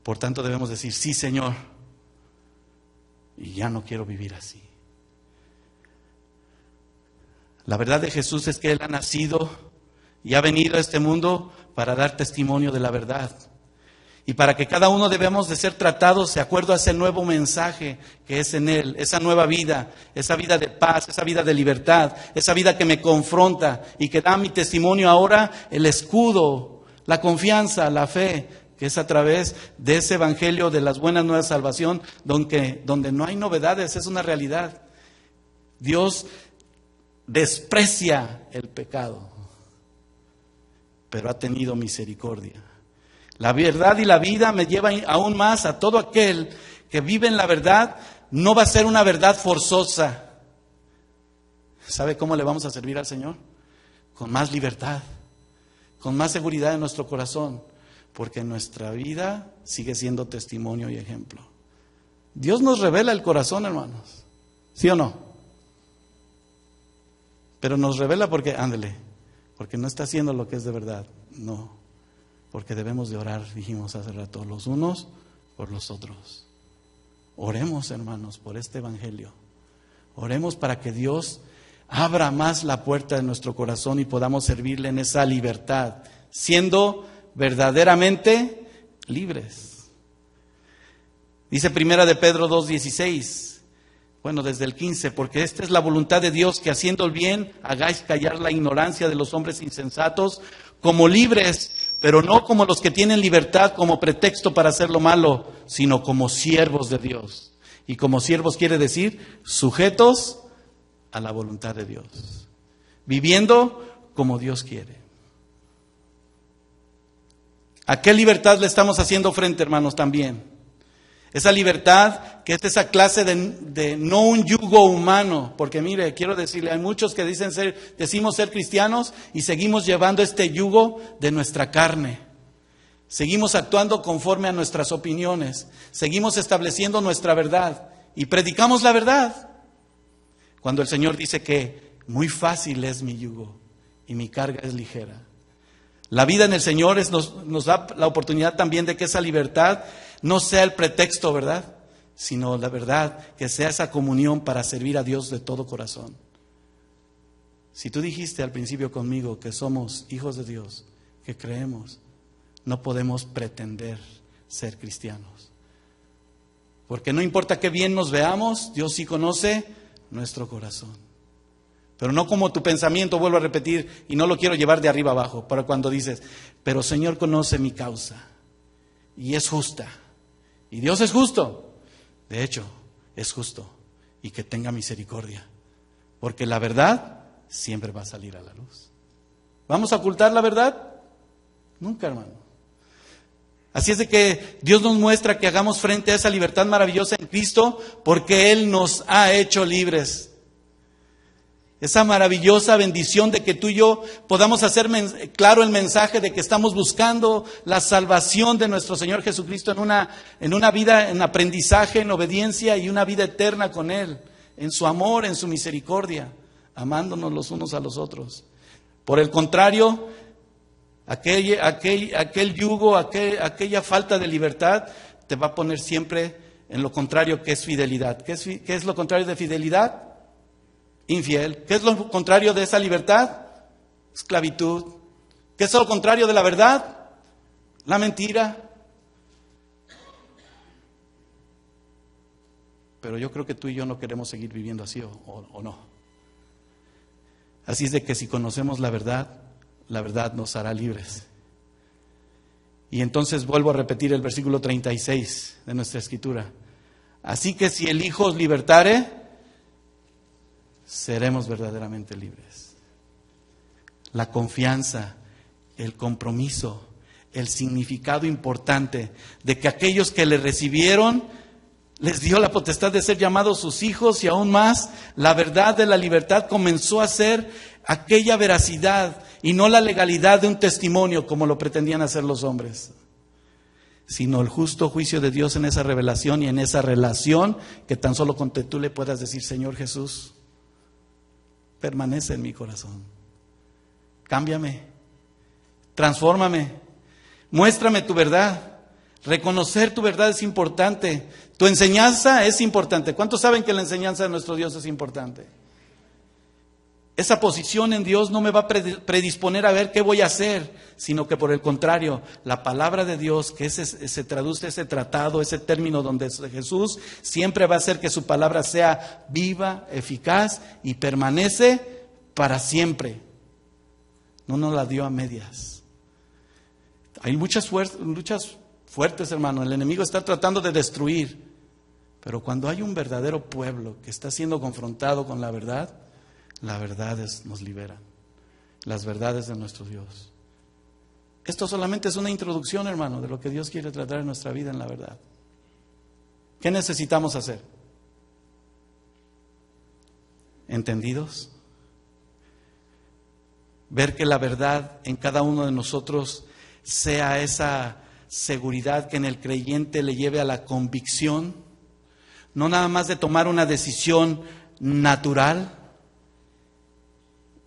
Por tanto debemos decir, sí, Señor, y ya no quiero vivir así. La verdad de Jesús es que Él ha nacido y ha venido a este mundo para dar testimonio de la verdad. Y para que cada uno debemos de ser tratados de acuerdo a ese nuevo mensaje que es en Él, esa nueva vida, esa vida de paz, esa vida de libertad, esa vida que me confronta y que da mi testimonio ahora, el escudo, la confianza, la fe, que es a través de ese evangelio de las buenas nuevas de salvación, donde no hay novedades, es una realidad. Dios desprecia el pecado, pero ha tenido misericordia. La verdad y la vida me llevan aún más a todo aquel que vive en la verdad. No va a ser una verdad forzosa. ¿Sabe cómo le vamos a servir al Señor? Con más libertad, con más seguridad en nuestro corazón, porque nuestra vida sigue siendo testimonio y ejemplo. Dios nos revela el corazón, hermanos, ¿sí o no? Pero nos revela porque no está haciendo lo que es de verdad, no. Porque debemos de orar, dijimos hace rato, los unos por los otros. Oremos, hermanos, por este evangelio. Oremos para que Dios abra más la puerta de nuestro corazón y podamos servirle en esa libertad, siendo verdaderamente libres. Dice Primera de Pedro 2:16, bueno, desde el 15, porque esta es la voluntad de Dios, que haciendo el bien hagáis callar la ignorancia de los hombres insensatos, como libres, pero no como los que tienen libertad como pretexto para hacer lo malo, sino como siervos de Dios. Y como siervos quiere decir sujetos a la voluntad de Dios, viviendo como Dios quiere. ¿A qué libertad le estamos haciendo frente, hermanos, también? Esa libertad que es esa clase de no un yugo humano, porque mire, quiero decirle, hay muchos que decimos ser cristianos y seguimos llevando este yugo de nuestra carne. Seguimos actuando conforme a nuestras opiniones, seguimos estableciendo nuestra verdad y predicamos la verdad. Cuando el Señor dice que muy fácil es mi yugo y mi carga es ligera. La vida en el Señor nos da la oportunidad también de que esa libertad no sea el pretexto, ¿verdad? Sino la verdad, que sea esa comunión para servir a Dios de todo corazón. Si tú dijiste al principio conmigo que somos hijos de Dios, que creemos, no podemos pretender ser cristianos. Porque no importa qué bien nos veamos, Dios sí conoce nuestro corazón. Pero no como tu pensamiento, vuelvo a repetir, y no lo quiero llevar de arriba abajo, para cuando dices, pero Señor conoce mi causa, y es justa, y Dios es justo, de hecho, es justo, y que tenga misericordia, porque la verdad siempre va a salir a la luz. ¿Vamos a ocultar la verdad? Nunca, hermano. Así es de que Dios nos muestra que hagamos frente a esa libertad maravillosa en Cristo, porque Él nos ha hecho libres. Esa maravillosa bendición de que tú y yo podamos hacer claro el mensaje de que estamos buscando la salvación de nuestro Señor Jesucristo en una vida en aprendizaje, en obediencia y una vida eterna con Él, en su amor, en su misericordia, amándonos los unos a los otros. Por el contrario, aquel yugo, aquella falta de libertad te va a poner siempre en lo contrario, que es fidelidad. ¿Qué es lo contrario de fidelidad? Infiel. ¿Qué es lo contrario de esa libertad? Esclavitud. ¿Qué es lo contrario de la verdad? La mentira. Pero yo creo que tú y yo no queremos seguir viviendo así o no. Así es de que si conocemos la verdad nos hará libres. Y entonces vuelvo a repetir el versículo 36 de nuestra escritura. Así que si el Hijo os libertare, seremos verdaderamente libres. La confianza, el compromiso, el significado importante de que aquellos que le recibieron les dio la potestad de ser llamados sus hijos, y aún más la verdad de la libertad comenzó a ser aquella veracidad y no la legalidad de un testimonio como lo pretendían hacer los hombres, sino el justo juicio de Dios en esa revelación y en esa relación que tan solo con que tú le puedas decir: Señor Jesús, permanece en mi corazón, cámbiame, transfórmame, muéstrame tu verdad. Reconocer tu verdad es importante, tu enseñanza es importante. ¿Cuántos saben que la enseñanza de nuestro Dios es importante? Esa posición en Dios no me va a predisponer a ver qué voy a hacer, sino que por el contrario, la palabra de Dios, que se traduce ese tratado, ese término donde Jesús siempre va a hacer que su palabra sea viva, eficaz y permanece para siempre. No nos la dio a medias. Hay luchas fuertes, hermano. El enemigo está tratando de destruir. Pero cuando hay un verdadero pueblo que está siendo confrontado con la verdad nos liberan. Las verdades de nuestro Dios. Esto solamente es una introducción, hermano, de lo que Dios quiere tratar en nuestra vida en la verdad. ¿Qué necesitamos hacer? ¿Entendidos? Ver que la verdad en cada uno de nosotros sea esa seguridad que en el creyente le lleve a la convicción, no nada más de tomar una decisión natural.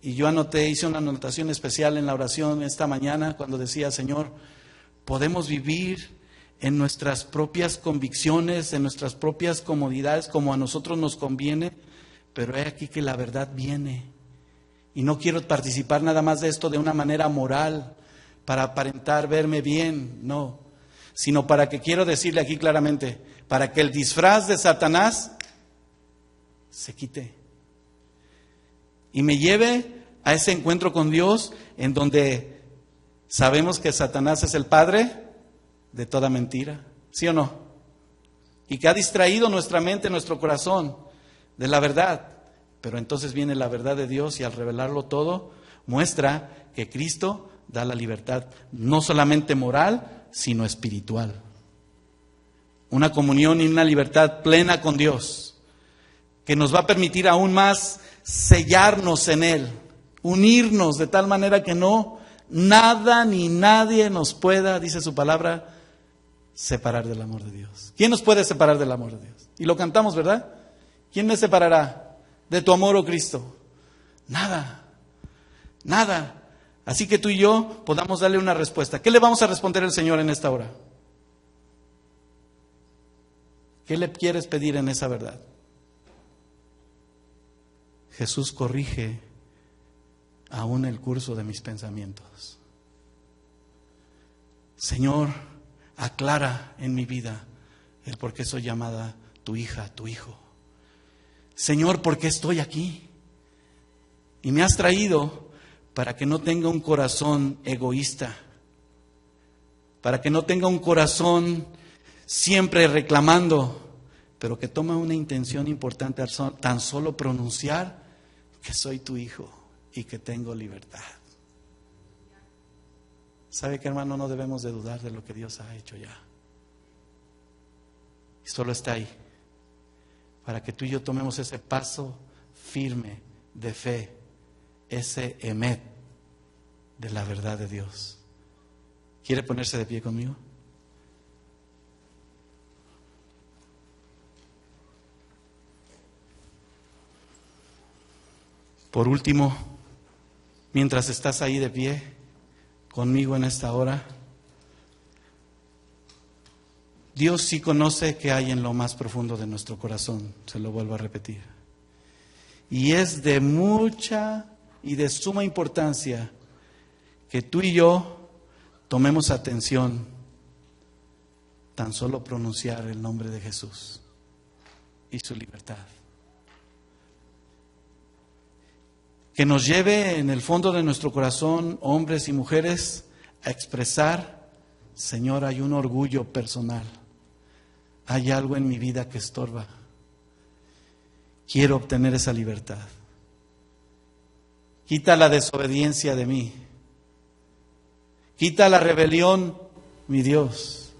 Y yo hice una anotación especial en la oración esta mañana cuando decía: Señor, podemos vivir en nuestras propias convicciones, en nuestras propias comodidades, como a nosotros nos conviene, pero he aquí que la verdad viene. Y no quiero participar nada más de esto de una manera moral, para aparentar verme bien, no, sino para que quiero decirle aquí claramente, para que el disfraz de Satanás se quite y me lleve a ese encuentro con Dios en donde sabemos que Satanás es el padre de toda mentira, ¿sí o no? Y que ha distraído nuestra mente, nuestro corazón de la verdad. Pero entonces viene la verdad de Dios y al revelarlo todo muestra que Cristo da la libertad, no solamente moral, sino espiritual. Una comunión y una libertad plena con Dios, que nos va a permitir aún más sellarnos en Él, unirnos de tal manera que no nada ni nadie nos pueda, dice su palabra, separar del amor de Dios. ¿Quién nos puede separar del amor de Dios? Y lo cantamos, ¿verdad? ¿Quién me separará de tu amor, oh Cristo? Nada, nada. Así que tú y yo podamos darle una respuesta. ¿Qué le vamos a responder al Señor en esta hora? ¿Qué le quieres pedir en esa verdad? Jesús corrige aún el curso de mis pensamientos. Señor, aclara en mi vida el por qué soy llamada tu hija, tu hijo. Señor, ¿por qué estoy aquí? Y me has traído para que no tenga un corazón egoísta, para que no tenga un corazón siempre reclamando, pero que tome una intención importante, tan solo pronunciar que soy tu hijo y que tengo libertad. ¿Sabe qué, hermano? No debemos de dudar de lo que Dios ha hecho ya. Y solo está ahí, para que tú y yo tomemos ese paso firme de fe, ese emet de la verdad de Dios. ¿Quiere ponerse de pie conmigo? Por último, mientras estás ahí de pie conmigo en esta hora, Dios sí conoce qué hay en lo más profundo de nuestro corazón, se lo vuelvo a repetir. Y es de mucha y de suma importancia que tú y yo tomemos atención, tan solo pronunciar el nombre de Jesús y su libertad. Que nos lleve en el fondo de nuestro corazón, hombres y mujeres, a expresar: Señor, hay un orgullo personal, hay algo en mi vida que estorba, quiero obtener esa libertad. Quita la desobediencia de mí, quita la rebelión, mi Dios,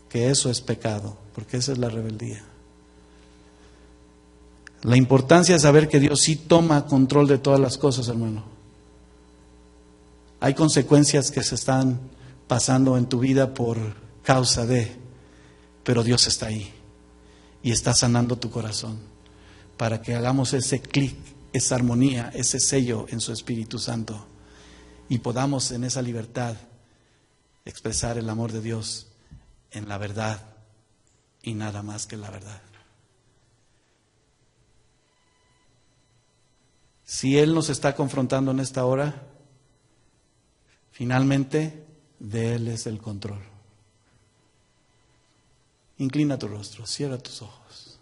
que eso es pecado, porque esa es la rebeldía. La importancia de saber que Dios sí toma control de todas las cosas, hermano. Hay consecuencias que se están pasando en tu vida por causa de, pero Dios está ahí y está sanando tu corazón para que hagamos ese clic, esa armonía, ese sello en su Espíritu Santo y podamos en esa libertad expresar el amor de Dios en la verdad y nada más que la verdad. Si Él nos está confrontando en esta hora, finalmente de Él es el control. Inclina tu rostro, cierra tus ojos.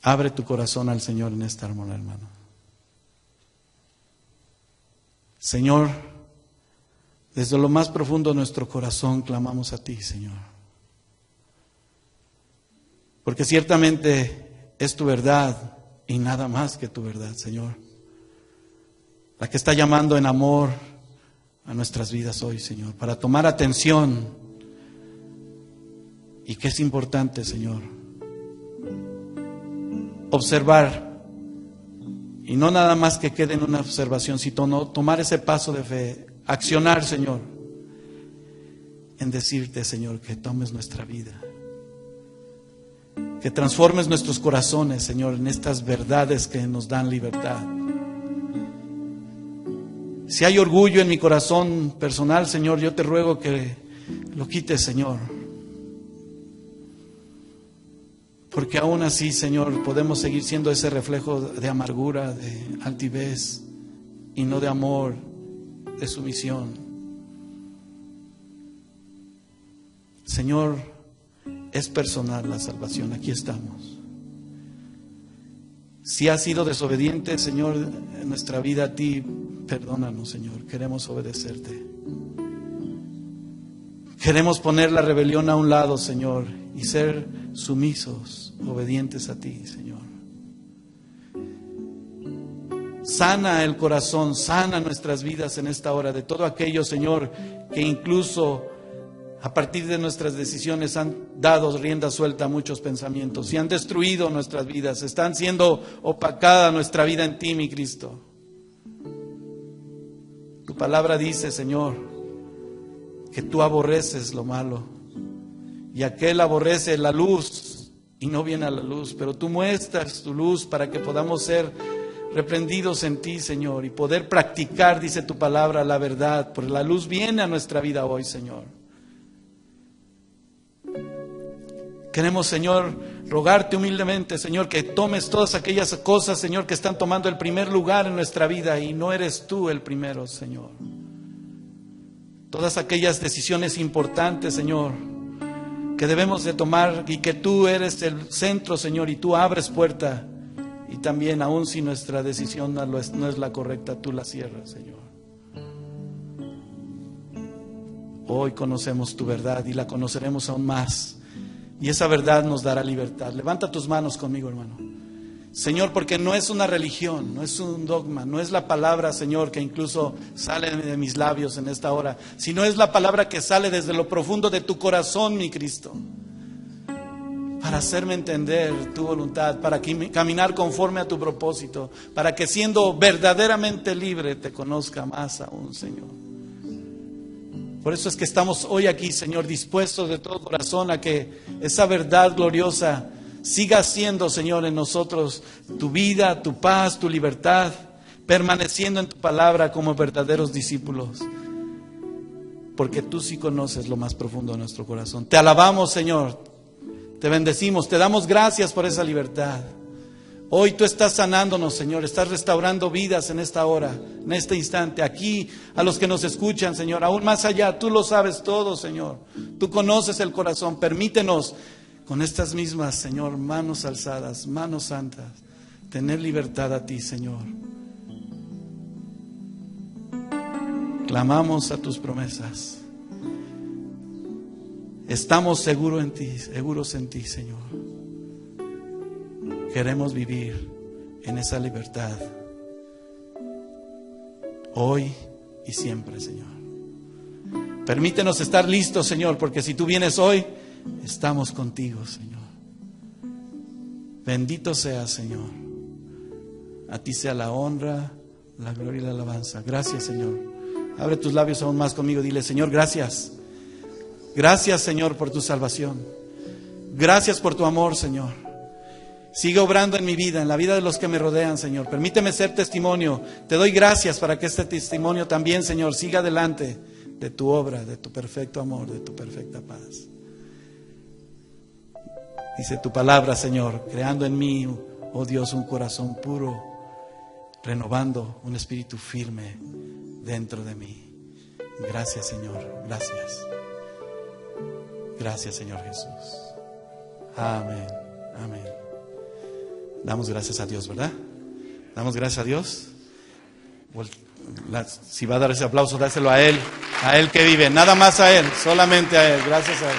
Abre tu corazón al Señor en esta hora, hermano. Señor, desde lo más profundo de nuestro corazón clamamos a ti, Señor. Porque ciertamente es tu verdad y nada más que tu verdad, Señor. La que está llamando en amor a nuestras vidas hoy, Señor, para tomar atención. Y que es importante, Señor, observar. Y no nada más que quede en una observación, sino tomar ese paso de fe, accionar, Señor, en decirte, Señor, que tomes nuestra vida. Que transformes nuestros corazones, Señor, en estas verdades que nos dan libertad. Si hay orgullo en mi corazón personal, Señor, yo te ruego que lo quites, Señor. Porque aún así, Señor, podemos seguir siendo ese reflejo de amargura, de altivez, y no de amor, de sumisión. Señor, es personal la salvación, aquí estamos. Si has sido desobediente, Señor, en nuestra vida a ti, perdónanos, Señor, queremos obedecerte. Queremos poner la rebelión a un lado, Señor, y ser sumisos, obedientes a ti, Señor. Sana el corazón, sana nuestras vidas en esta hora de todo aquello, Señor, que incluso a partir de nuestras decisiones han dado rienda suelta a muchos pensamientos y han destruido nuestras vidas, están siendo opacada nuestra vida en ti, mi Cristo. Tu palabra dice, Señor, que tú aborreces lo malo y aquel aborrece la luz y no viene a la luz, pero tú muestras tu luz para que podamos ser reprendidos en ti, Señor, y poder practicar, dice tu palabra, la verdad, porque la luz viene a nuestra vida hoy, Señor. Queremos, Señor, rogarte humildemente, Señor, que tomes todas aquellas cosas, Señor, que están tomando el primer lugar en nuestra vida y no eres tú el primero, Señor. Todas aquellas decisiones importantes, Señor, que debemos de tomar y que tú eres el centro, Señor, y tú abres puerta. Y también, aun si nuestra decisión no es la correcta, tú la cierras, Señor. Hoy conocemos tu verdad y la conoceremos aún más. Y esa verdad nos dará libertad. Levanta tus manos conmigo, hermano. Señor, porque no es una religión, no es un dogma, no es la palabra, Señor, que incluso sale de mis labios en esta hora, sino es la palabra que sale desde lo profundo de tu corazón, mi Cristo, para hacerme entender tu voluntad, para caminar conforme a tu propósito, para que siendo verdaderamente libre te conozca más aún, Señor. Por eso es que estamos hoy aquí, Señor, dispuestos de todo corazón a que esa verdad gloriosa siga siendo, Señor, en nosotros tu vida, tu paz, tu libertad, permaneciendo en tu palabra como verdaderos discípulos. Porque tú sí conoces lo más profundo de nuestro corazón. Te alabamos, Señor, te bendecimos, te damos gracias por esa libertad. Hoy tú estás sanándonos, Señor, estás restaurando vidas en esta hora, en este instante. Aquí, a los que nos escuchan, Señor, aún más allá, tú lo sabes todo, Señor. Tú conoces el corazón. Permítenos, con estas mismas, Señor, manos alzadas, manos santas, tener libertad a ti, Señor. Clamamos a tus promesas. Estamos seguros en ti, Señor. Queremos vivir en esa libertad hoy y siempre, Señor. Permítenos estar listos, Señor, porque si tú vienes hoy, estamos contigo, Señor. Bendito seas, Señor. A ti sea la honra, la gloria y la alabanza. Gracias, Señor. Abre tus labios aún más conmigo. Dile, Señor, gracias. Gracias, Señor, por tu salvación. Gracias por tu amor, Señor. Sigue obrando en mi vida, en la vida de los que me rodean, Señor. Permíteme ser testimonio. Te doy gracias para que este testimonio también, Señor, siga adelante de tu obra, de tu perfecto amor, de tu perfecta paz. Dice tu palabra, Señor, creando en mí, oh Dios, un corazón puro, renovando un espíritu firme dentro de mí. Gracias, Señor, gracias. Gracias, Señor Jesús. Amén, amén. Damos gracias a Dios, ¿verdad? Damos gracias a Dios. Si va a dar ese aplauso, dáselo a Él que vive, nada más a Él, solamente a Él, gracias a Él.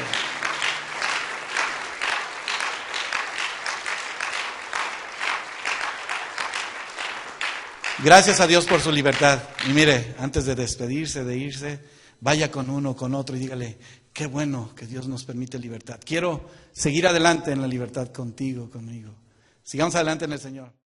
Gracias a Dios por su libertad. Y mire, antes de despedirse, de irse, vaya con uno, con otro y dígale, qué bueno que Dios nos permite libertad. Quiero seguir adelante en la libertad contigo, conmigo. Sigamos adelante en el Señor.